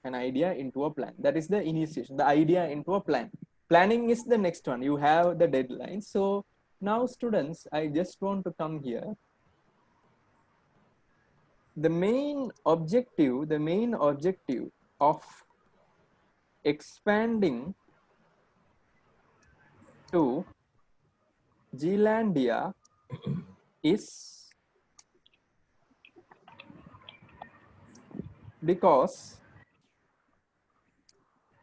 an idea into a plan. That is the initiation, the idea into a plan. Planning is the next one. You have the deadline. So now students, I just want to come here. The main objective of expanding to Zealandia is because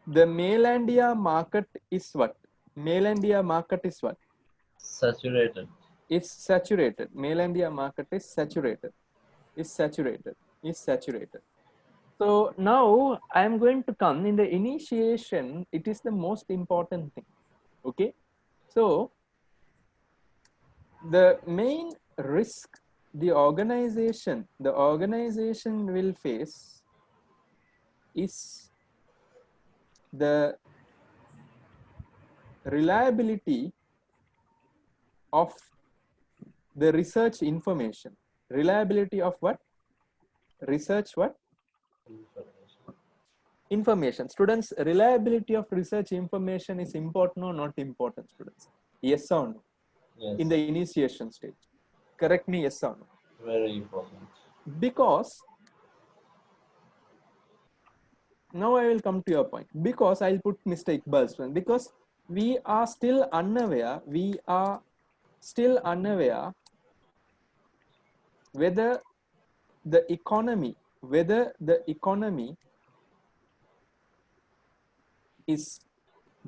the Mainlandia market is what? Mainlandia market is what? Saturated. Is saturated. Mainlandia market is saturated. Is saturated. Is saturated. So now I am going to come in the initiation. It is the most important thing. Okay. So the main risk the organization will face is the reliability of the research information. Reliability of what? Research what? Information. Students, reliability of research information is important or not important, students? Yes or no? Yes. In the initiation stage. Correct me, yes or no? Very important. Because now I will come to your point. Because I'll put Mr. Iqbal's one. Because we are still unaware whether the economy is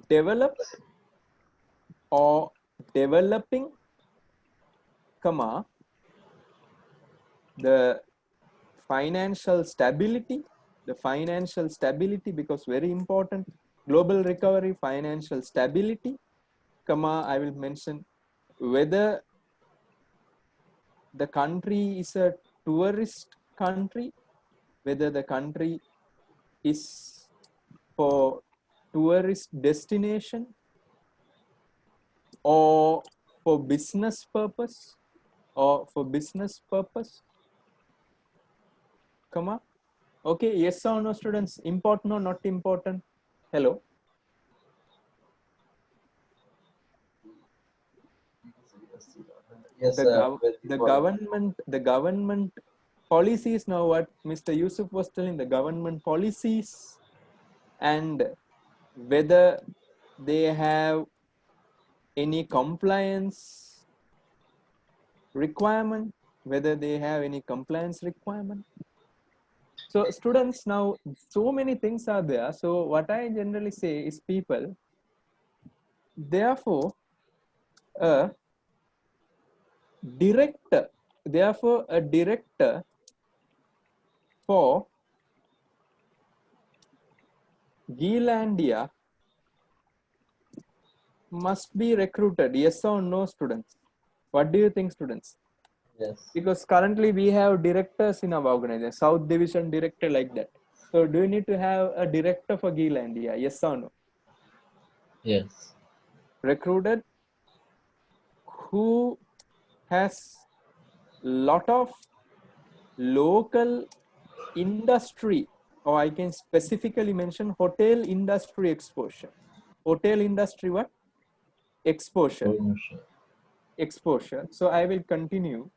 developed or developing, comma, the financial stability, because very important, global recovery, financial stability, comma, I will mention whether the country is a tourist country, whether the country is for tourist destination or for business purpose, comma. Okay, yes or no, students? Important or not important? Hello. Yes, The government policies, now what Mr. Yusuf was telling, the government policies and whether they have any compliance requirement, So students, now so many things are there. So what I generally say is, people, therefore a director for Zealandia must be recruited. Yes or no, students? What do you think, students? Yes. Because currently we have directors in our organization, South Division director, like that. So do you need to have a director for Zealandia? Yes or no? Yes. Recruited, who has lot of local industry, or I can specifically mention hotel industry exposure. Hotel industry what? Exposure. So I will continue.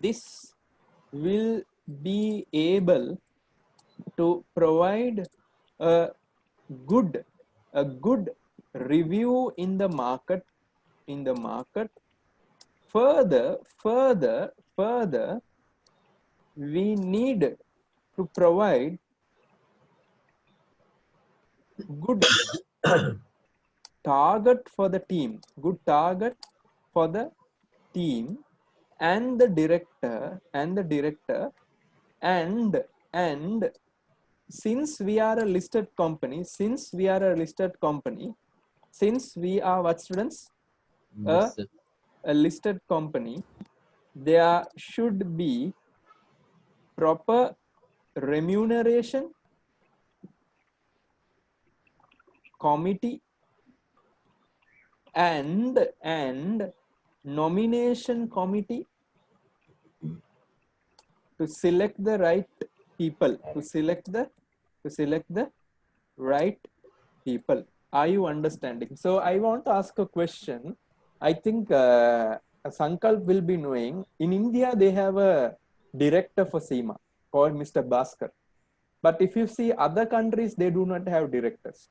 This will be able to provide a good review in the market. Further, we need to provide good target for the team, and the director, and since we are a listed company, since we are what, students? A listed company, there should be proper remuneration committee and nomination committee to select the right people, to select the right people. Are you understanding? So I want to ask a question. I think Sankalp will be knowing. In India, they have a director for SEMA called Mr. Bhaskar. But if you see other countries, they do not have directors.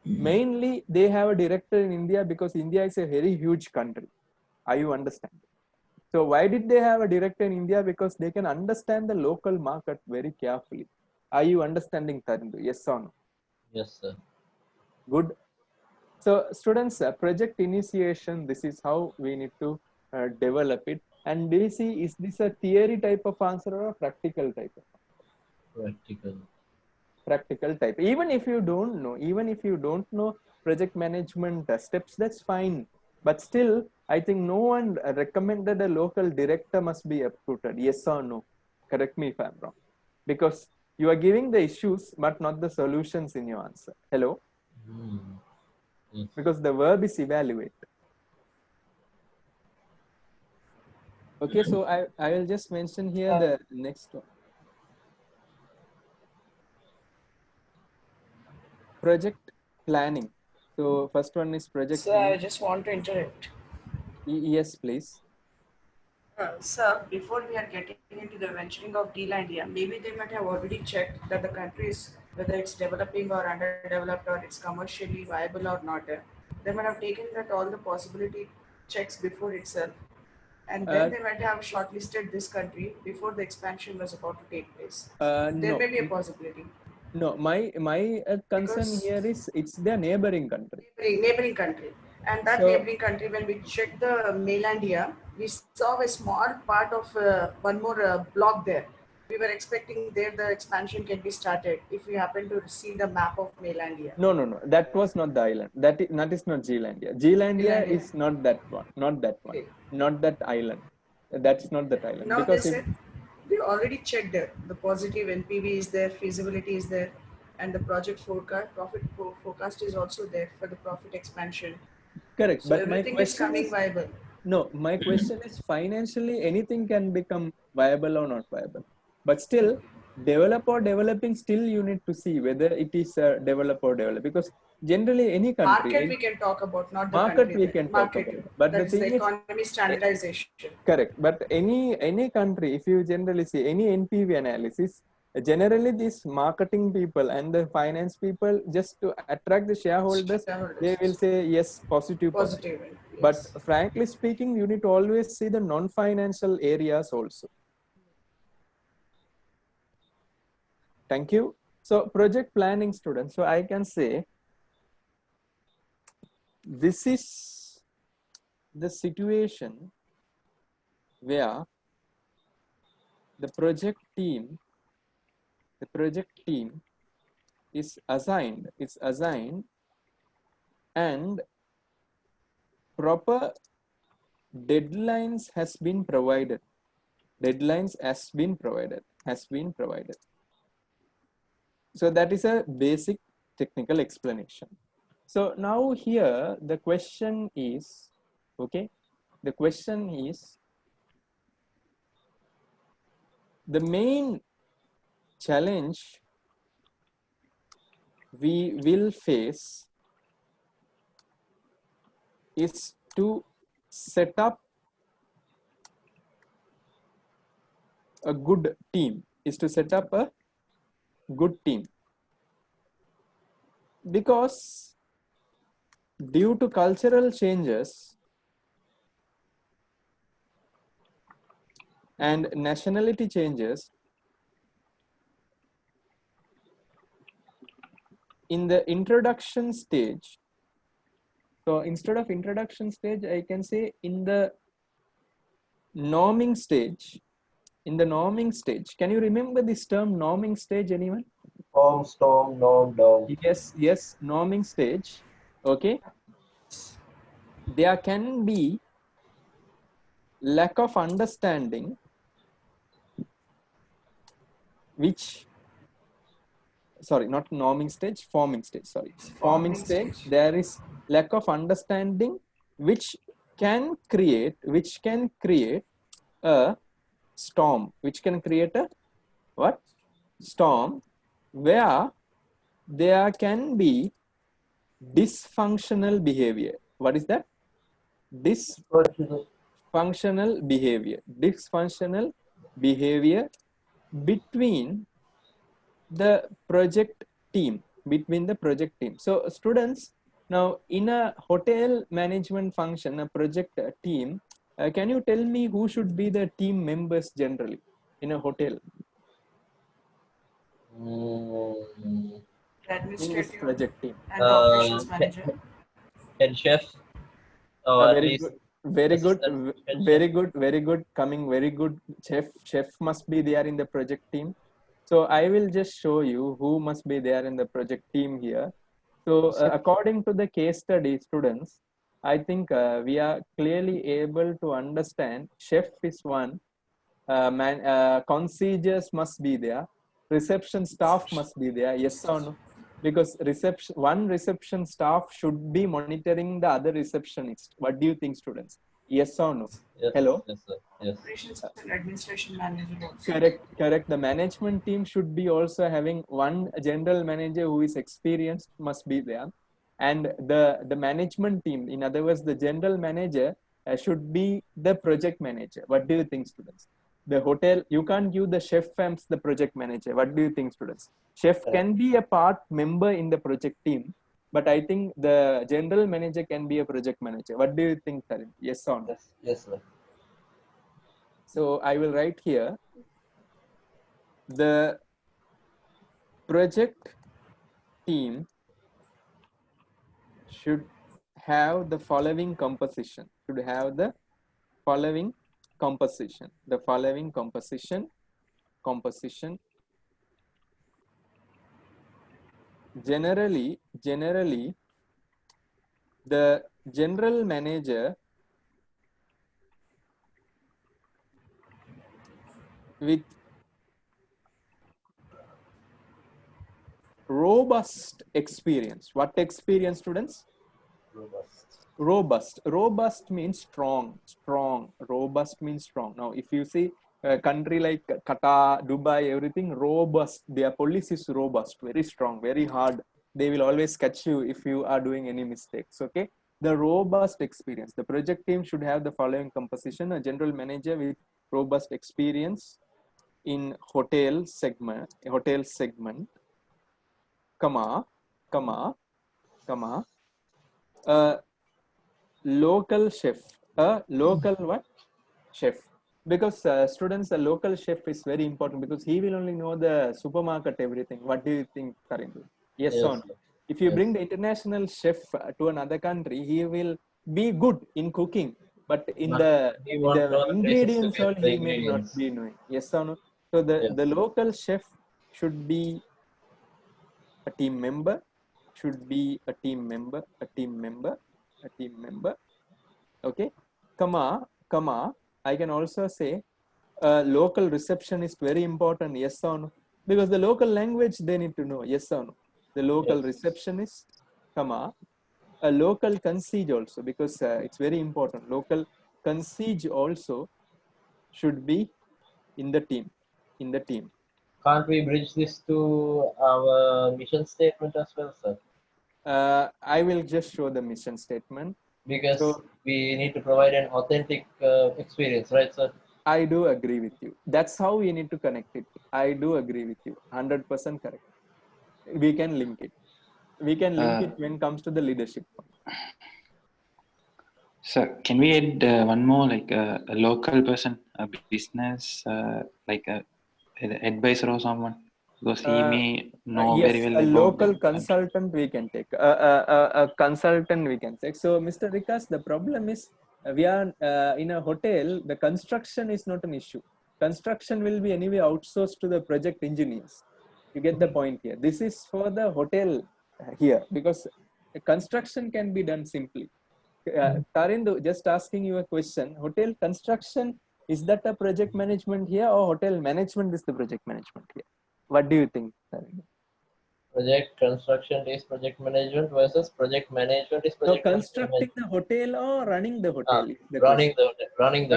Mainly, they have a director in India because India is a very huge country. Are you understanding? So why did they have a director in India? Because they can understand the local market very carefully. Are you understanding, Tarindu? Yes or no? Yes, sir. Good. So students, project initiation, this is how we need to develop it. And do you see, is this a theory type of answer or a practical type of Practical. practical type? Even if you don't know project management steps, that's fine. But still, I think no one recommended a local director must be recruited. Yes or no? Correct me if I'm wrong. Because you are giving the issues, but not the solutions in your answer. Hello? Yes. Because the verb is evaluate. Okay, so I will just mention here the next one. Project planning. So first one is project. Sir, I just want to interrupt. Yes, please. Sir, before we are getting into the venturing of Dealandia, maybe they might have already checked that the country is, whether it's developing or underdeveloped or it's commercially viable or not. They might have taken that all the possibility checks before itself. And then they might have shortlisted this country before the expansion was about to take place. There No. may be a possibility. No, my concern Because here is it's their neighboring country. Neighboring country. And that So- neighboring country, when we checked the mainland here, we saw a small part of one more block there. We were expecting there the expansion can be started if we happen to see the map of mainland here. No. That was not the island. That is not Zealandia. Zealandia Zealandia. is not that one. Not that one. Okay. Not that island. That's not that island. Now Because they said they already checked it. The positive NPV is there, feasibility is there, and the project profit forecast is also there for the profit expansion. correct. So But my everything is question coming is, viable. no, my question is financially anything can become viable or not viable. But still, developing, still you need to see whether it is develop or develop. Because generally any country, Market we can talk about, not the market country. we can talk Market. about. But the That is thing the is, economy standardization. correct. But any country, if you generally see any NPV analysis, generally these marketing people and the finance people, just to attract the shareholders, they will say yes, positive. Positive. But Yes. frankly speaking, you need to always see the non-financial areas also. Thank you. So project planning students. So I can say this is the situation where the project team is assigned and proper deadlines has been provided. So that is a basic technical explanation. So now here the question is, okay, the question is, the main challenge we will face is to set up a good team, because due to cultural changes and nationality changes, in the introduction stage, so instead of introduction stage, I can say in the norming stage. Can you remember this term norming stage, anyone? Storm, norm, dom. Yes, norming stage. Okay, there can be lack of understanding, which, sorry, not norming stage, forming stage, sorry. Forming stage, there is lack of understanding, which can create a storm, which can create a what? storm where there can be dysfunctional behavior. What is that? Dysfunctional behavior. Dysfunctional behavior between the project team. So students, now in a hotel management function, a project team, can you tell me who should be the team members generally in a hotel? Mm, In this Administrative project team. and operations manager. Head chef, or at Very least good, very good, assistant head very chef. good, very good. Coming, very good. Chef must be there in the project team. So I will just show you who must be there in the project team here. So according to the case study, students, I think we are clearly able to understand chef is one, concierges must be there, reception staff must be there, yes or no? Because one reception staff should be monitoring the other receptionist. What do you think, students? Yes or no? Yes, Hello? yes, sir. Yes. Operations and administration manager also. Correct. The management team should be also having one general manager who is experienced, must be there. And the management team, in other words, the general manager should be the project manager. What do you think, students? The hotel, you can't give the chef as the project manager. What do you think, students? Chef can be a part member in the project team, but I think the general manager can be a project manager. What do you think, Karim? Yes or no? Yes, yes, sir. So I will write here, the project team should have the following composition. The following composition. Generally, the general manager with robust experience. What experience, students? Robust means strong. Robust means strong. Now, if you see a country like Qatar, Dubai, everything robust, their police is robust, very strong, very hard. They will always catch you if you are doing any mistakes. Okay. The robust experience. The project team should have the following composition: a general manager with robust experience in hotel segment, comma, local chef, a local what? Chef. Because students, a local chef is very important because he will only know the supermarket, everything. What do you think, Karim? Yes or no? sir. If you Yes. bring the international chef to another country, he will be good in cooking, but in But the he won't know the ingredients, basics all of the he may not ingredients. be knowing. Yes or no? So the Yes. local chef should be a team member, okay, comma, I can also say local receptionist, very important, yes or no? Because the local language they need to know, yes or no? The local Yes. receptionist, comma, a local concierge also, because it's very important. Local concierge also should be in the team. Can't we bridge this to our mission statement as well, sir? I will just show the mission statement. Because So we need to provide an authentic experience, right, sir? I do agree with you. That's how we need to connect it. I do agree with you. 100% correct. We can link it. When it comes to the leadership. So can we add one more, like a local person, a business, like a advisor or someone, because he may know Yes, very well a about local the country. consultant we can take. A consultant we can take. So, Mr. Rikas, the problem is we are in a hotel. The construction is not an issue. Construction will be anyway outsourced to the project engineers. You get the point here. This is for the hotel here, because construction can be done simply. Tarindu, just asking you a question. Hotel construction, is that a project management here, or hotel management is the project management here? What do you think, Tarindu? Project construction is project management versus project management is So project constructing management. the hotel or running the hotel is the Running question. the hotel,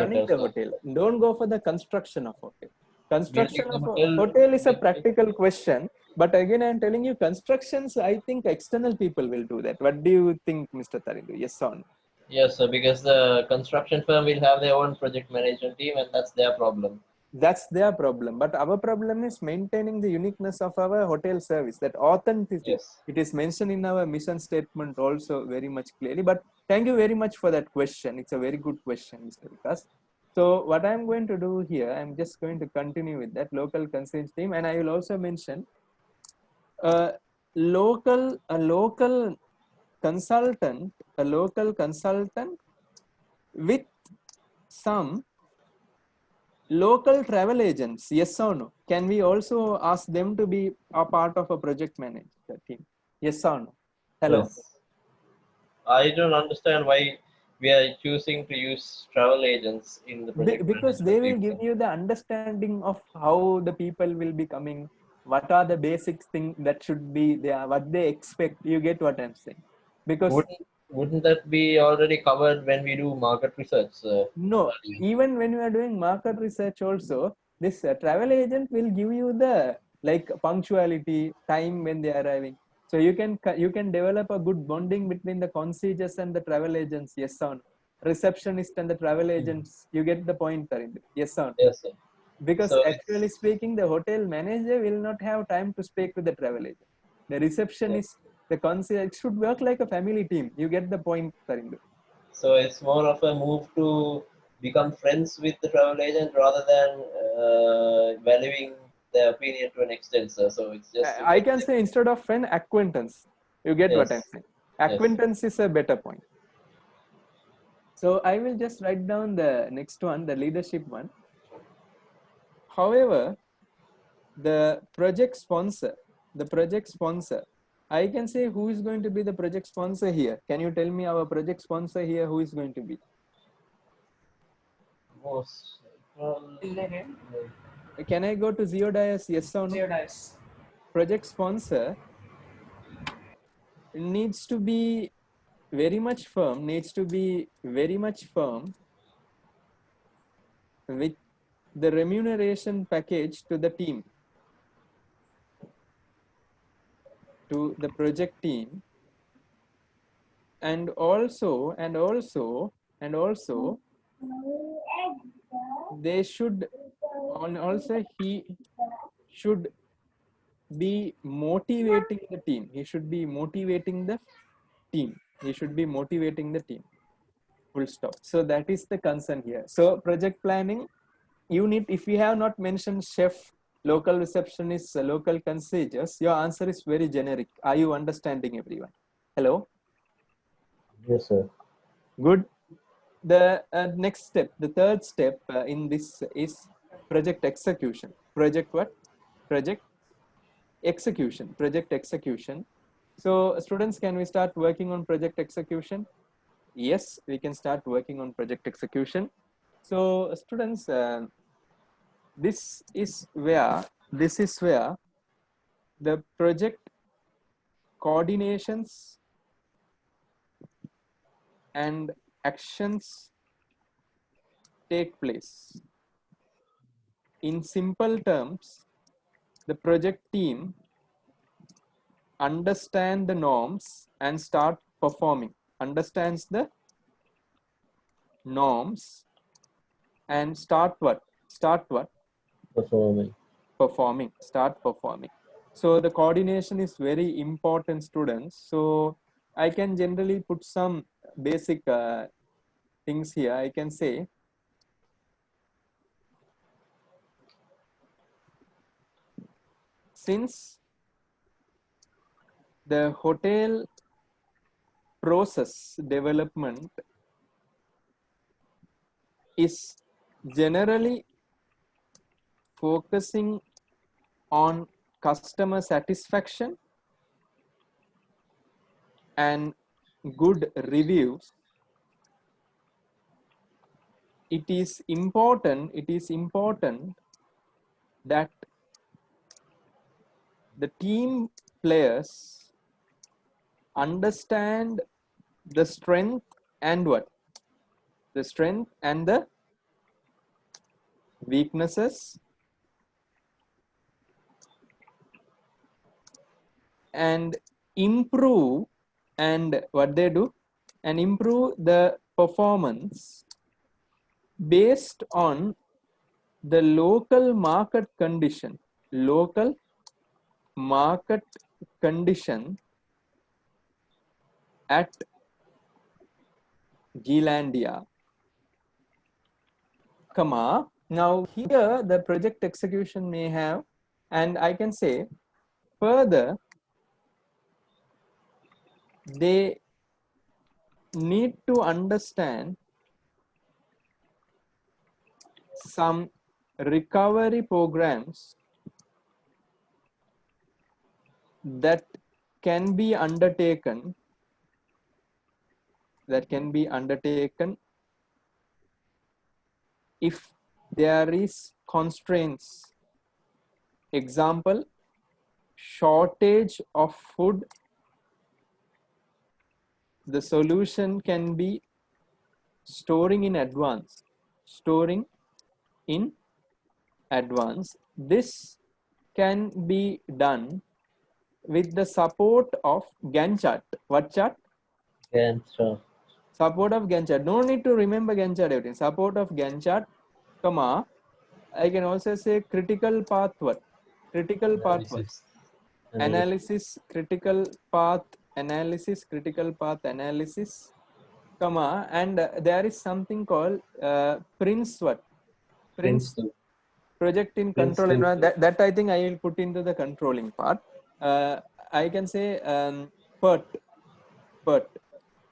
Running the sir. hotel. Don't go for the construction of hotel. Construction of a hotel hotel is a will- practical question, but again, I'm telling you, constructions, I think external people will do that. What do you think, Mr. Tarindu? Yes or no? Yes, sir, because the construction firm will have their own project management team, and that's their problem. That's their problem. But our problem is maintaining the uniqueness of our hotel service, that authenticity. Yes. It is mentioned in our mission statement also very much clearly. But thank you very much for that question. It's a very good question, Mr. Vikas. So what I'm going to do here, I'm just going to continue with that local consent team, and I will also mention a local consultant, with some local travel agents. Yes or no? Can we also ask them to be a part of a project manager team? Yes or no? Hello. Yes. I don't understand why we are choosing to use travel agents in the project Because they will management give you the understanding of how the people will be coming, what are the basic things that should be there, what they expect. You get what I'm saying? Because wouldn't that be already covered when we do market research? no, even when you are doing market research also, this travel agent will give you the like punctuality, time when they are arriving. So you can develop a good bonding between the concierges and the travel agents. Yes or no? Receptionist and the travel agents. You get the point, Tarindu. Yes or no? Yes, sir. Because So actually speaking, the hotel manager will not have time to speak with the travel agent. The receptionist, the concierge, it should work like a family team. You get the point, Tarindu. So it's more of a move to become friends with the travel agent rather than valuing their opinion to an extent, sir. So it's just to I get can say instead of an acquaintance. You get what I'm yes. saying? Yes. Acquaintance is a better point. So I will just write down the next one, the leadership one. However, the project sponsor, I can say who is going to be the project sponsor here. Can you tell me our project sponsor here, who is going to be? Most Can I go to Zeodias? Yes or no? Zeodias. Project sponsor needs to be very much firm, with the remuneration package to the team, to the project team, and also they should, and also he should be motivating the team. He should be motivating the team. Full stop. So that is the concern here. So project planning, you need, if you have not mentioned chef, local receptionists, local concierges, your answer is very generic. Are you understanding, everyone? Hello? Yes, sir. Good. The next step, the third step in this is project execution. Project what? Project execution. So students, can we start working on project execution? Yes, we can start working on project execution. So students, this is where the project coordinations and actions take place. In simple terms, the project team understand the norms and start performing. Understands the norms and start what? Performing. Start performing. So the coordination is very important, students. So I can generally put some basic things here. I can say since the hotel process development is generally focusing on customer satisfaction and good reviews, it is important that the team players understand the strength and what? The strength and the weaknesses and improve, and what they do, and improve the performance based on the local market condition, local market condition at Zealandia, comma. Now here the project execution may have, and I can say further, they need to understand some recovery programs that can be undertaken, if there is constraints. Example, shortage of food. The solution can be storing in advance. This can be done with the support of Gantt chart. What chart? Gantt chart. Support of Gantt chart. No need to remember Gantt chart everything. Support of Gantt chart, comma. I can also say critical path what? Critical path what? Analysis, critical path analysis, comma, and there is something called Prince what? Prince project in control environment. That I think I will put into the controlling part. I can say PERT,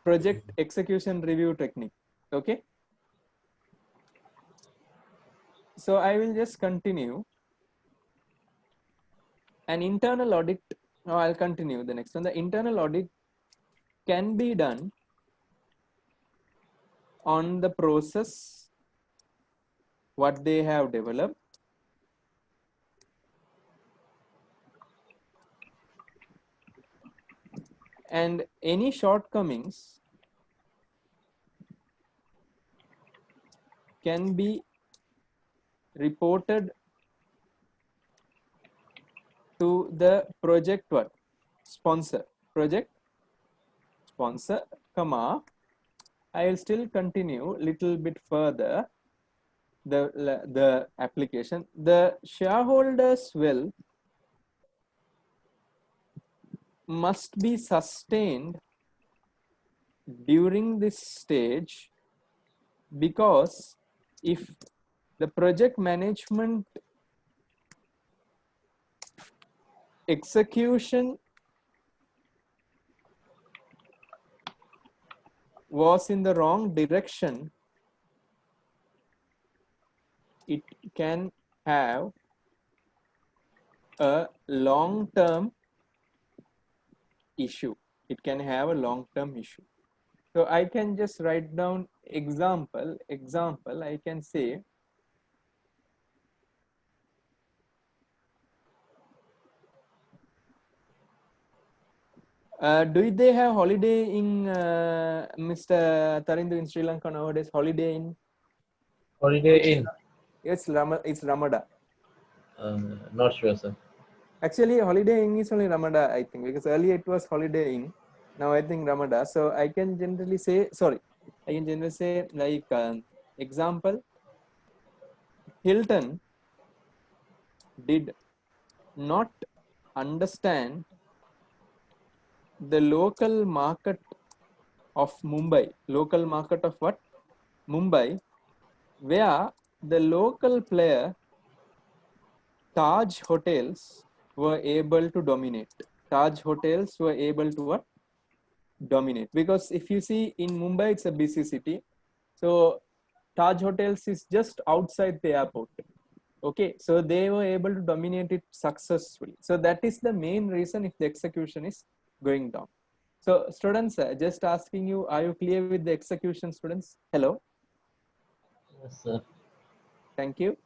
project execution review technique. Okay. So I will just continue. An internal audit. Now I'll continue the next one. The internal audit can be done on the process what they have developed, and any shortcomings can be reported to the project what? Sponsor. Project sponsor, comma. I will still continue little bit further the application. The shareholders will must be sustained during this stage, because if the project management execution was in the wrong direction, it can have a long-term issue. It can have a long-term issue. So I can just write down example, I can say do they have holiday in Mr. Tarindu in Sri Lanka nowadays? Holiday in? Holiday Inn. It's Ramada. Not sure, sir. Actually, Holiday Inn is only Ramada, I think, because earlier it was Holiday Inn. Now I think Ramada. So I can generally say, like example, Hilton did not understand the local market of Mumbai. Local market of what? Mumbai, where the local player Taj Hotels were able to dominate. Taj Hotels were able to what? Dominate. Because if you see in Mumbai, it's a busy city. So Taj Hotels is just outside the airport. Okay, so they were able to dominate it successfully. So that is the main reason if the execution is going down. So students, just asking you, are you clear with the execution, students? Hello. Yes, sir. Thank you.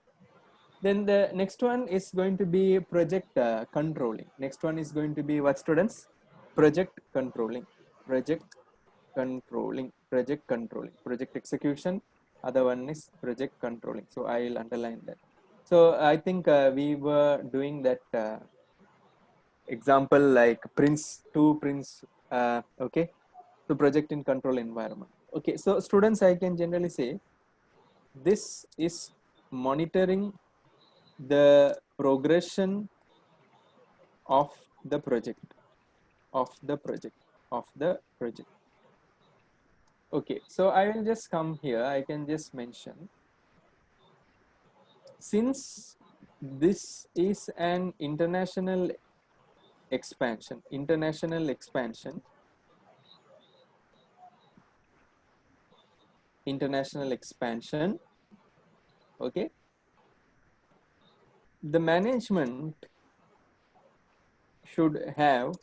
Then the next one is going to be project controlling. Next one is going to be what, students? Project controlling. Project execution. Other one is project controlling. So I will underline that. So I think we were doing that example like Prince, okay, to project in control environment. Okay, so students, I can generally say this is monitoring the progression of the project, Okay, so I will just come here. I can just mention, since this is an international expansion, okay, the management should have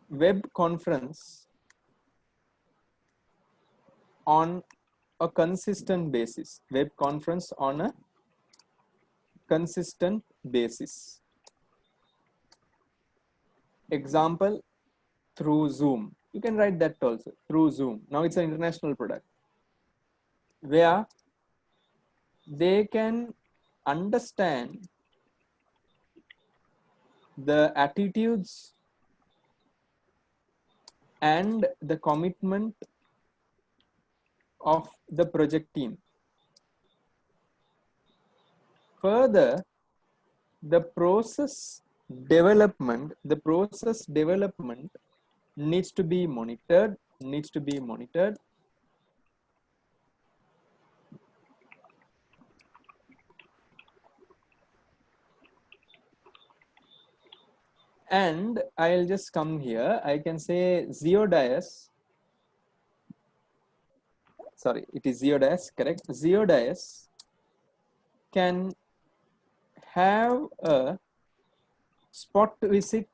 web conference on a consistent basis, Example, through Zoom. You can write that also, through Zoom. Now it's an international product where they can understand the attitudes and the commitment of the project team. Further, the process development needs to be monitored, and I'll just come here. I can say Zeodias. Sorry, it is Zeodias, correct? Zeodias can have a spot visit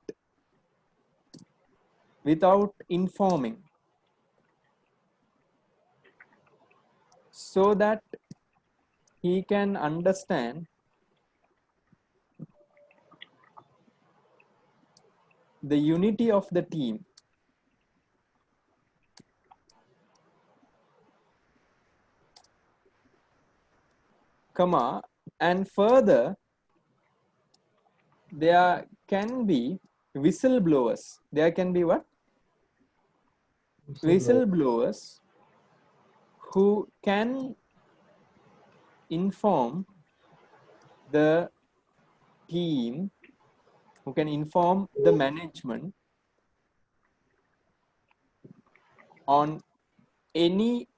without informing, so that he can understand the unity of the team, comma, and further there can be whistleblowers. There can be what? Whistleblowers who can inform the team, who can inform the management on any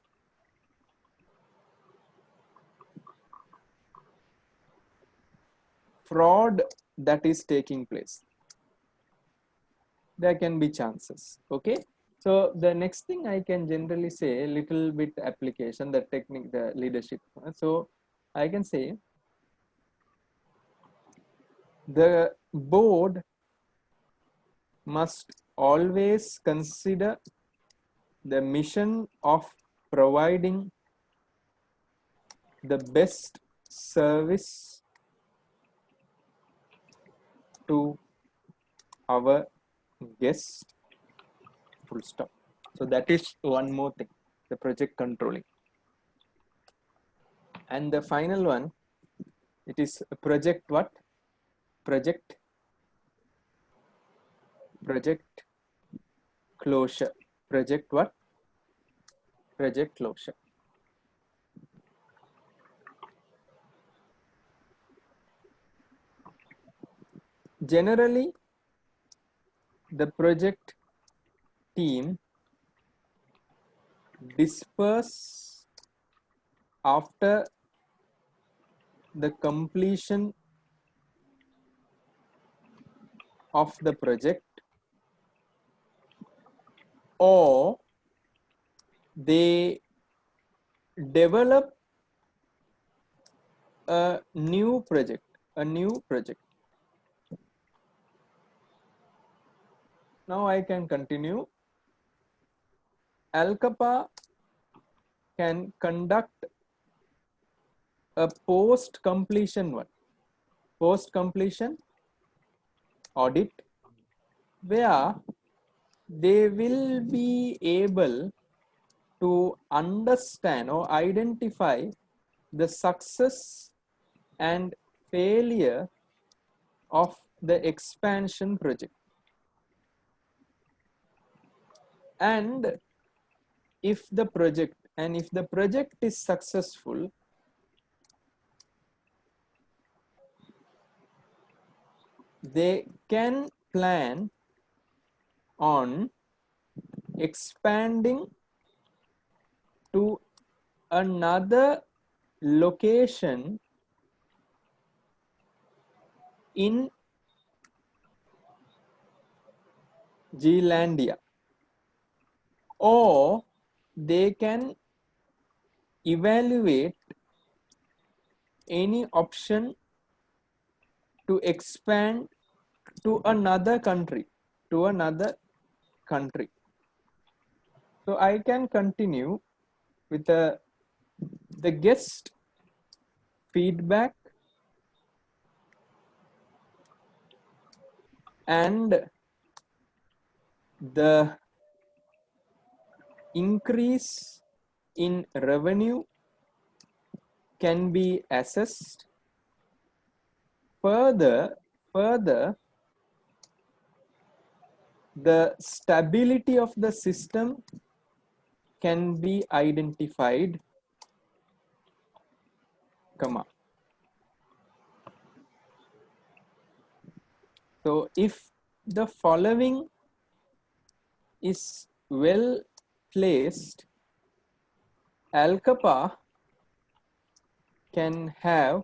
fraud that is taking place. There can be chances. Okay, so the next thing I can generally say, a little bit application, the technique, the leadership. So I can say the board must always consider the mission of providing the best service to our guests, full stop. So that is one more thing, the project controlling. And the final one, it is project what? Project closure. Project what? Project closure. Generally, the project team disperse after the completion of the project, or they develop a new project. Now I can continue. Alcapa can conduct a post-completion audit, where they will be able to understand or identify the success and failure of the expansion project. And if the project is successful, they can plan on expanding to another location in Zealandia, or they can evaluate any option to expand to another country, So I can continue with the guest feedback and the increase in revenue can be assessed. Further, the stability of the system can be identified, comma. So if the following is well placed, Alcapa can have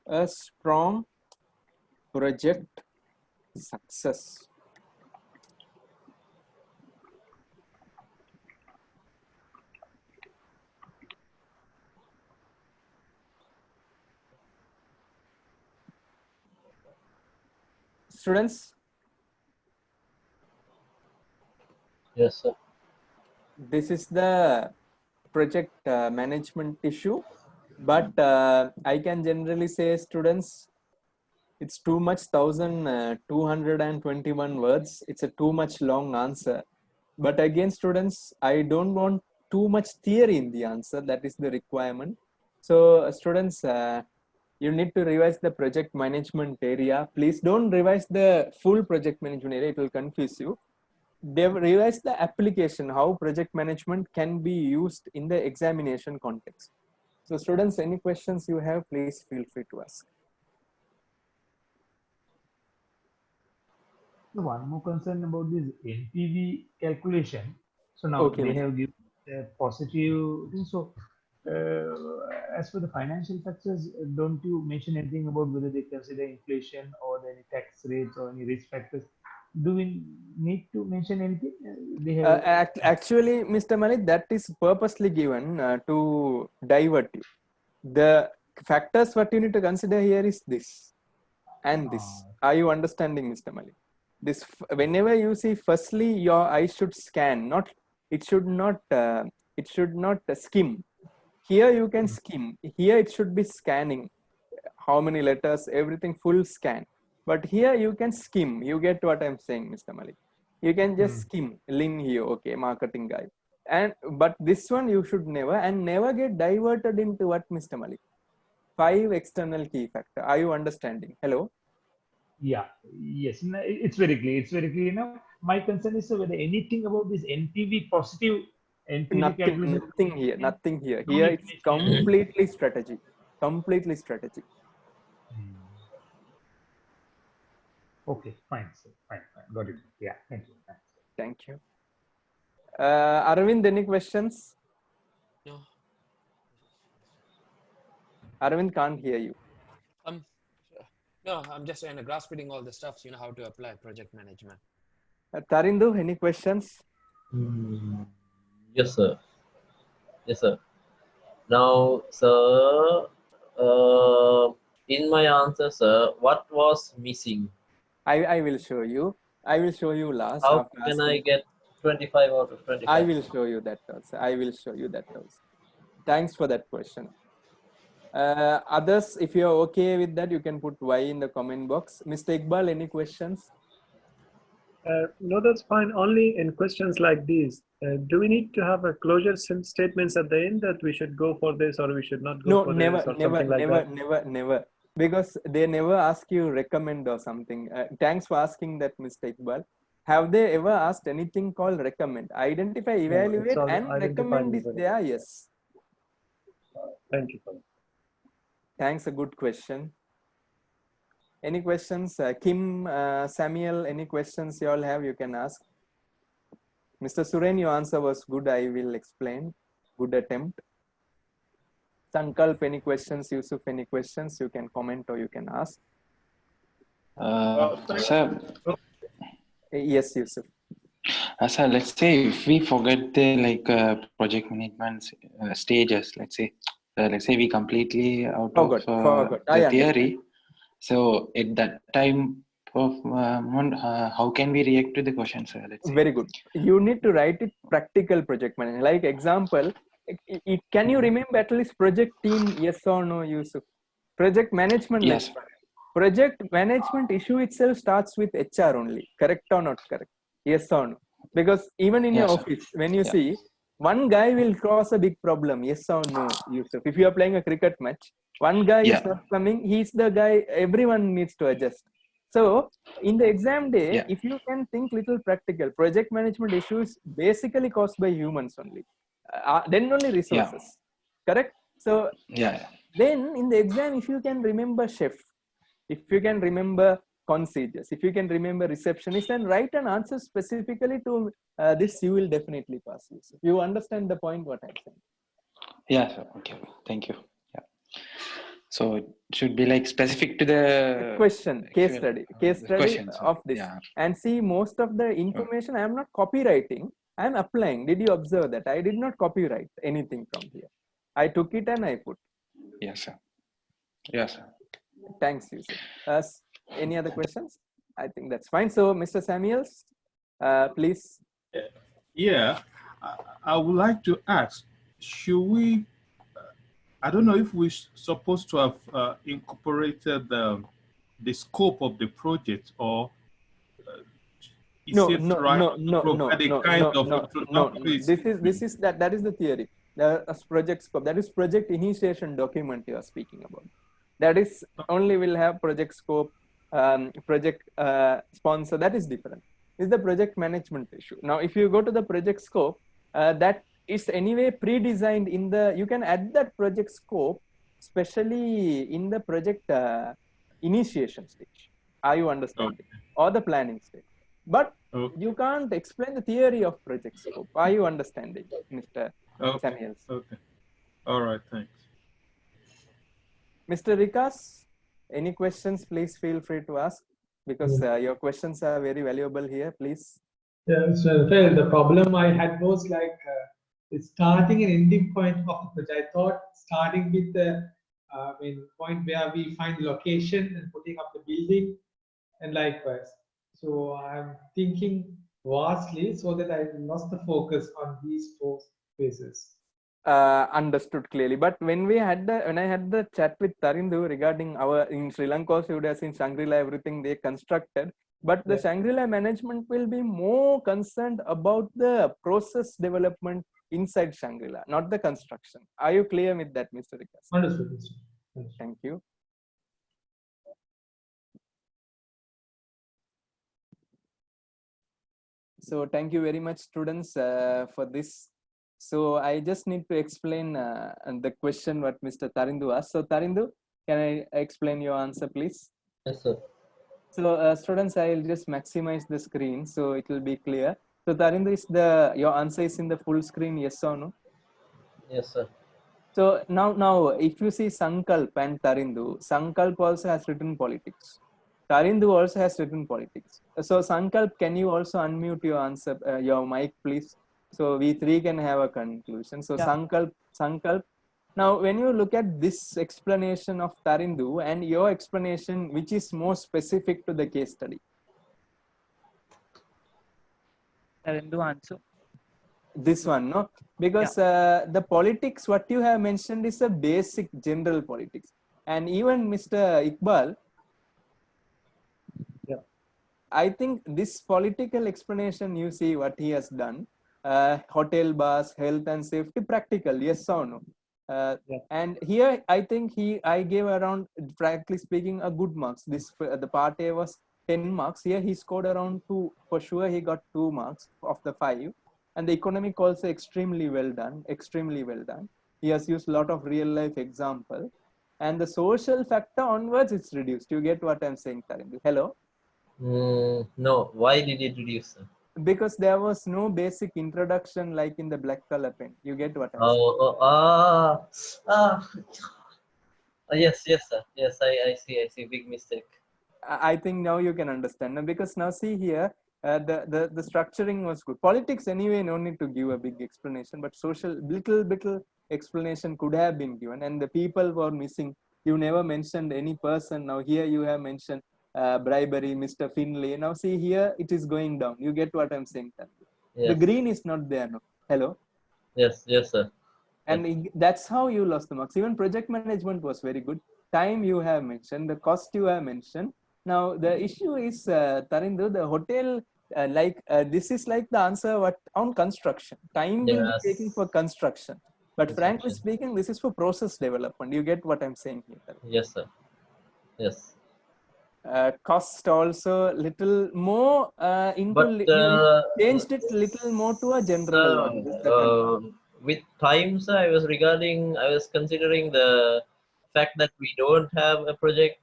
a strong project success. Students? Yes, sir. This is the project management issue, but I can generally say, students, it's too much, 1221 words. It's a too much long answer. But again, students, I don't want too much theory in the answer. That is the requirement. So students, you need to revise the project management area. Please don't revise the full project management area. It will confuse you. They revise the application, how project management can be used in the examination context. So students, any questions you have, please feel free to ask. So one more concern about this NPV calculation. So now they have given a positive thing. So as for the financial factors, don't you mention anything about whether they consider inflation or any tax rates or any risk factors? Do we need to mention anything? They have actually, Mr. Malik, that is purposely given to divert you. The factors what you need to consider here is this and this. Are you understanding, Mr. Malik? This, whenever you see, firstly your eye should scan, it should not skim. Here you can skim. Here it should be scanning. How many letters, everything full scan. But here you can skim. You get what I'm saying, Mr. Malik. You can just skim. Lin here, okay, marketing guy. But this one you should never get diverted into what, Mr. Malik? 5 external key factor. Are you understanding? Hello? Yeah, yes, it's very clear. It's very clear now. My concern is whether anything about this NPV positive NPV calculation. Nothing here. Here it's completely strategy. Completely strategy. Okay, fine, sir. Fine. Got it. Yeah, thank you. Thank you. Arvind, any questions? No. Arvind can't hear you. No, I'm just grasping all the stuff, how to apply project management. Tarindu, any questions? Yes, sir. Yes, sir. Now, sir, in my answer, sir, what was missing? I will show you. I will show you last. How can I get 25 out of 25? I will show you that also. Thanks for that question. Others, if you are okay with that, you can put Y in the comment box. Mr. Iqbal, any questions? No, that's fine. Only in questions like these, do we need to have a closure statements at the end that we should go for this or we should not go for this or something like that? Never. because they never ask you recommend or something. Thanks for asking that, Mr. Iqbal. Have they ever asked anything called recommend? Identify, evaluate, all and recommend is there. Yes. Thank you for that. Thanks. A good question. Any questions? Kim, Samuel, any questions you all have, you can ask. Mr. Suren, your answer was good. I will explain. Good attempt. Sankalp, any questions? Yusuf, any questions? You can comment or you can ask. Sir, Yes, Yusuf. Sir, let's say if we forget the project management stages, let's say we completely out Forgot. of the theory. So at that time of how can we react to the question, sir? Let's say. Very good. You need to write it practical project management. Like example, can you remember at least project team? Yes or no, Yusuf? Project management. Yes. Project management issue itself starts with HR only. Correct or not correct? Yes or no? Because even in your office, when you see one guy will cause a big problem. Yes or no, Yusuf? If you are playing a cricket match, one guy is not coming. He's the guy. Everyone needs to adjust. So in the exam day, if you can think little practical, project management issues basically caused by humans only. Then only resources. Correct? So then in the exam, if you can remember chef, if you can remember concierges, if you can remember receptionist and write an answer specifically to this, you will definitely pass. You understand the point what I'm saying? Yeah, sir. Okay. Thank you. Yeah. So it should be like specific to the question, case study of this. And see, most of the information I am not copywriting, I am applying. Did you observe that? I did not copyright anything from here. I took it and I put. Yes, sir. Yes, sir. Thanks, Yusuf. Any other questions? I think that's fine. So, Mr. Samuels, please. Yeah, I would like to ask, should we, I don't know if we're supposed to have incorporated the scope of the project, or no. This is that is the theory. The project scope, that is project initiation document you are speaking about. That is only will have project scope, project sponsor. That is different. Is the project management issue. Now, if you go to the project scope, that is anyway pre-designed in the. You can add that project scope, especially in the project initiation stage. Are you understanding? Or the planning stage? But you can't explain the theory of project scope. Are you understanding, Mr. Samuels? Okay. All right. Thanks. Mr. Rikas, any questions, please feel free to ask, because your questions are very valuable here, please. Yeah, so the problem I had was like starting and ending point of the project. I thought starting with the point where we find the location and putting up the building, and likewise. So I'm thinking vastly so that I lost the focus on these four phases. Understood clearly. But when I had the chat with Tarindu regarding our in Sri Lanka, also you would have seen Shangri-La, everything they constructed. But the Shangri-La management will be more concerned about the process development inside Shangri-La, not the construction. Are you clear with that, Mr. Rikas? Understood. Thank you. So thank you very much, students, for this. So I just need to explain the question what Mr. Tarindu asked. So Tarindu, can I explain your answer, please? Yes, sir. So students, I'll just maximize the screen so it will be clear. So Tarindu, your answer is in the full screen, yes or no? Yes, sir. So now if you see Sankalp and Tarindu, Sankalp also has written politics. Tarindu also has written politics. So Sankalp, can you also unmute your answer, your mic, please? So we three can have a conclusion. So Sankalp. Now, when you look at this explanation of Tarindu and your explanation, which is more specific to the case study? Tarindu answer. This one, no? Because the politics, what you have mentioned is a basic general politics. And even Mr. Iqbal, I think this political explanation, you see what he has done, hotel bars, health and safety, practical, yes or no? And here, I think I gave around, frankly speaking, a good marks. This the part A was 10 marks. Here he scored around 2. For sure, he got 2 marks of the 5. And the economic also extremely well done. Extremely well done. He has used a lot of real life example. And the social factor onwards, it's reduced. You get what I'm saying, Tarindu? Hello? No. Why did it reduce, sir? Because there was no basic introduction like in the black color pen. You get what I'm saying? Yes, sir. Yes, I see. Big mistake. I think now you can understand. Now, because now see here, the structuring was good. Politics anyway, no need to give a big explanation, but social little explanation could have been given, and the people were missing. You never mentioned any person. Now here you have mentioned bribery, Mr. Finlay. Now see here, it is going down. You get what I'm saying? Yes. The green is not there now. Hello? Yes, sir. And that's how you lost the marks. Even project management was very good. Time you have mentioned, the cost you have mentioned. Now the issue is, Tarindu, the hotel, this is like the answer what on construction. Time will be taken for construction. But frankly speaking, this is for process development. You get what I'm saying here? Yes, sir. Yes. Cost also little more you changed it little more to a general one. With times, I was considering the fact that we don't have a project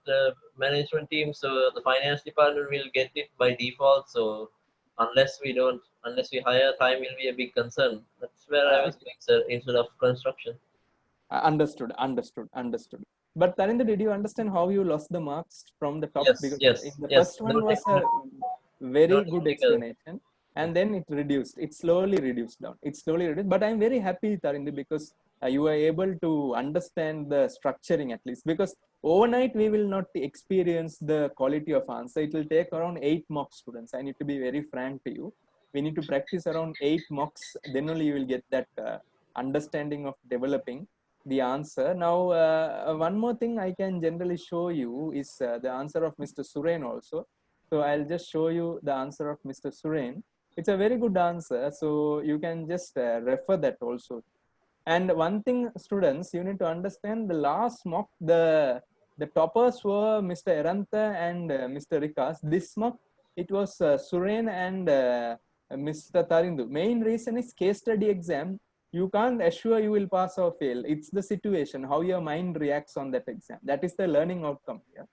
management team, so the finance department will get it by default. So unless we hire, time will be a big concern. That's where I was going, sir, instead of construction. Understood. But Tarindu, did you understand how you lost the marks from the top? Yes. The first one was a very good explanation, and then it reduced. It slowly reduced down. But I'm very happy, Tarindu, because you were able to understand the structuring at least. Because overnight we will not experience the quality of answer. It will take around 8 mock students. I need to be very frank to you. We need to practice around 8 mocks. Then only you will get that understanding of developing the answer. Now, one more thing I can generally show you is the answer of Mr. Suren also. So I'll just show you the answer of Mr. Suren. It's a very good answer. So you can just refer that also. And one thing, students, you need to understand the last mock, the toppers were Mr. Eranta and Mr. Rikas. This mock, it was Suren and Mr. Tarindu. Main reason is case study exam. You can't assure you will pass or fail. It's the situation, how your mind reacts on that exam. That is the learning outcome here.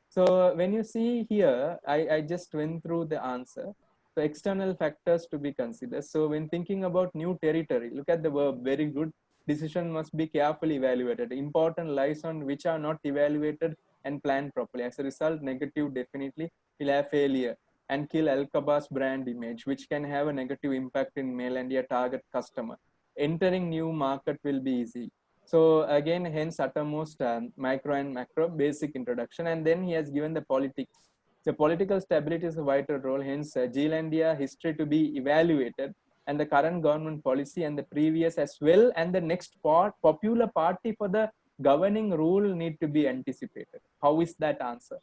So when you see here, I just went through the answer. So external factors to be considered. So when thinking about new territory, look at the verb, very good. Decision must be carefully evaluated. Important lies on which are not evaluated and planned properly. As a result, negative definitely will have failure and kill Alcaba's brand image, which can have a negative impact in Mainlandia target customer. Entering new market will be easy. So again, hence uttermost micro and macro basic introduction. And then he has given the politics. The political stability is a vital role. Hence, Zealandia history to be evaluated, and the current government policy and the previous as well, and the next popular party for the governing rule need to be anticipated. How is that answer?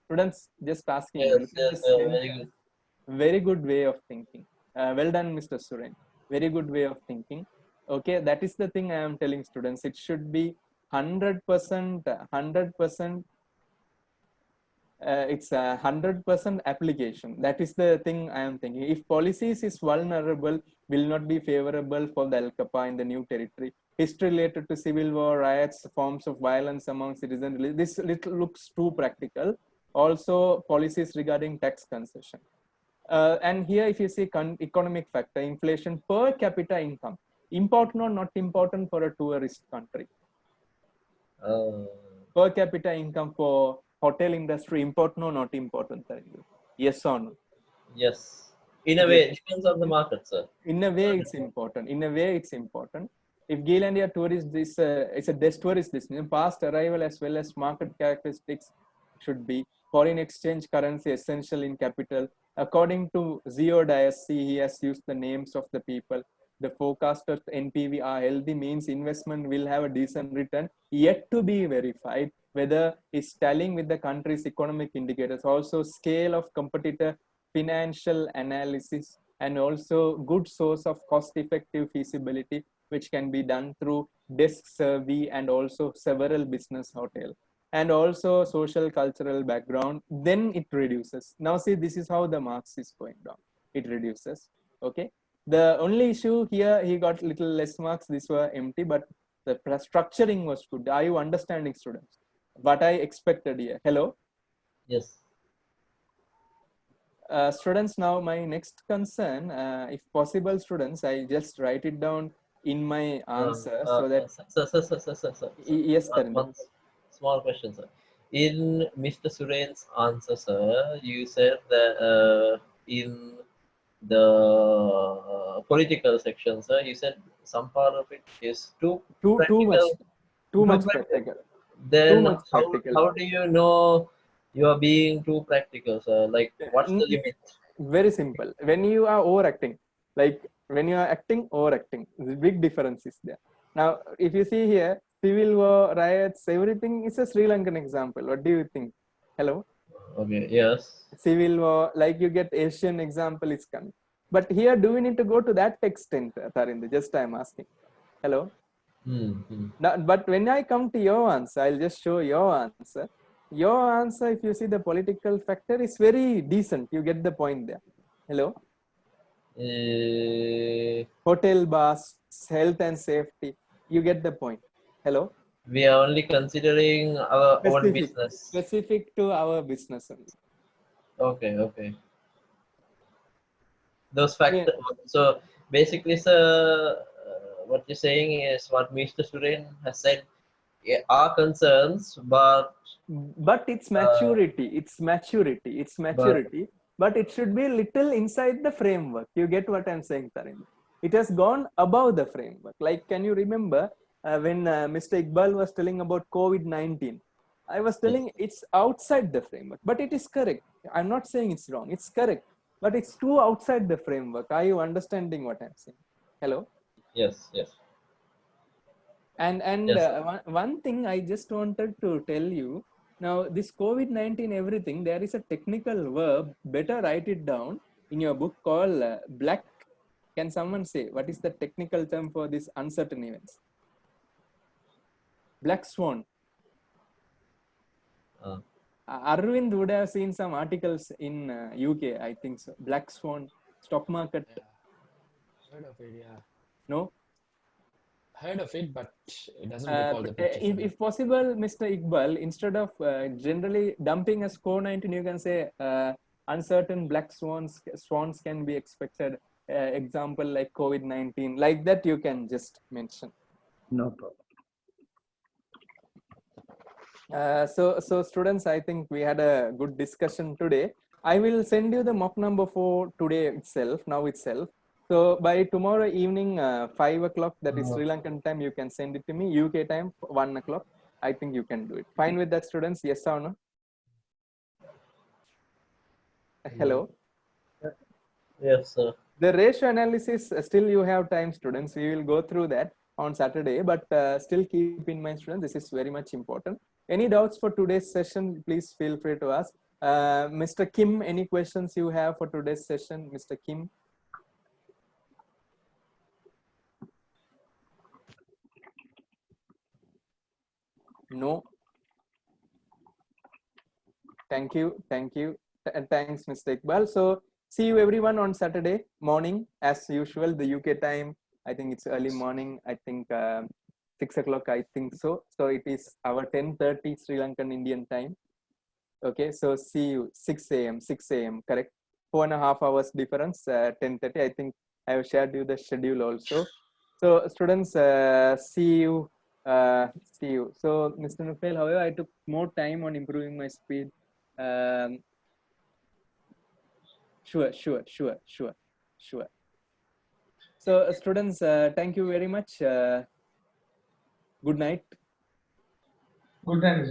Students, just asking. Yes, very good. Very good way of thinking. Well done, Mr. Suren. Very good way of thinking. Okay, that is the thing I am telling students. It should be 100%. It's a 100% application. That is the thing I am thinking. If policies is vulnerable, will not be favorable for the Alcapa in the new territory. History related to civil war, riots, forms of violence among citizens. This looks too practical. Also, policies regarding tax concession. And here, if you see economic factor, inflation per capita income, important or not important for a tourist country? Per capita income for hotel industry, important or not important? Yes or no? Yes. In a way, it depends on the market, sir. In a way, it's important. If Zealandia tourist, it's a tourist destination. Past arrival as well as market characteristics should be. Foreign exchange currency essential in capital. According to Geodis, he has used the names of the people. The forecasters NPV are healthy, means investment will have a decent return, yet to be verified whether it's tallying with the country's economic indicators. Also scale of competitor, financial analysis, and also good source of cost effective feasibility, which can be done through desk survey and also several business hotel and also social cultural background, then it reduces. Now see, this is how the marks is going down. It reduces. Okay. The only issue here, he got little less marks. These were empty, but the structuring was good. Are you understanding, students? What I expected here. Hello? Yes. Students, now my next concern, if possible, students, I just write it down in my answer so that. Sir. Yes, One small question, sir. In Mr. Suren's answer, sir, you said that in the political section, sir, you said some part of it is too practical. Too much practical. Then much practical. How do you know you are being too practical, sir? Like, what's the limit? Very simple. When you are overacting, like when you are acting, overacting, the big difference is there. Now, if you see here, civil war, riots, everything is a Sri Lankan example. What do you think? Hello? Okay, yes. Civil war, like you get Asian example is coming. But here, do we need to go to that extent, Tarinder? Just I'm asking. Hello? Now, but when I come to your answer, I'll just show your answer. Your answer, if you see the political factor, is very decent. You get the point there. Hello? Hotel bars, health and safety. You get the point. Hello? We are only considering our own business. Specific to our business only. Okay, okay. Those factors. Yeah. So basically, sir, what you're saying is what Mr. Suren has said are concerns, but it's maturity. It's maturity. But it should be little inside the framework. You get what I'm saying, Tarinder? It has gone above the framework. Like, can you remember when Mr. Iqbal was telling about COVID-19? I was telling it's outside the framework, but it is correct. I'm not saying it's wrong. It's correct, but it's too outside the framework. Are you understanding what I'm saying? Hello? Yes, yes. And yes. One thing I just wanted to tell you, now this COVID-19 everything, there is a technical verb, better write it down in your book called black. Can someone say what is the technical term for this uncertain events? Black swan. Arvind would have seen some articles in UK, I think so. Black swan, stock market. Yeah. Heard of it, yeah. No? Heard of it, but it doesn't recall the picture. If possible, Mr. Iqbal, instead of generally dumping as COVID-19, you can say uncertain black swans can be expected. Example like COVID-19, like that you can just mention. No problem. So students, I think we had a good discussion today. I will send you the mock number for today itself, now itself. So by tomorrow evening, 5 o'clock, that is Sri Lankan time, you can send it to me. UK time, 1 o'clock. I think you can do it. Fine with that, students? Yes or no? Hello? Yes, sir. The ratio analysis, still you have time, students. We will go through that on Saturday, but still keep in mind, students, this is very much important. Any doubts for today's session, please feel free to ask. Mr. Kim, any questions you have for today's session? Mr. Kim? No. Thank you. Thanks, Mr. Iqbal. So see you everyone on Saturday morning, as usual, the UK time. I think it's early morning. I think 6 o'clock, I think so. So it is our 10:30 Sri Lankan Indian time. Okay, so see you 6 a.m., correct? 4.5 hours difference, 10:30. I think I have shared you the schedule also. So students, see you. So Mr. Nufail, however, I took more time on improving my speed. Sure. So students, thank you very much. Good night. Good night.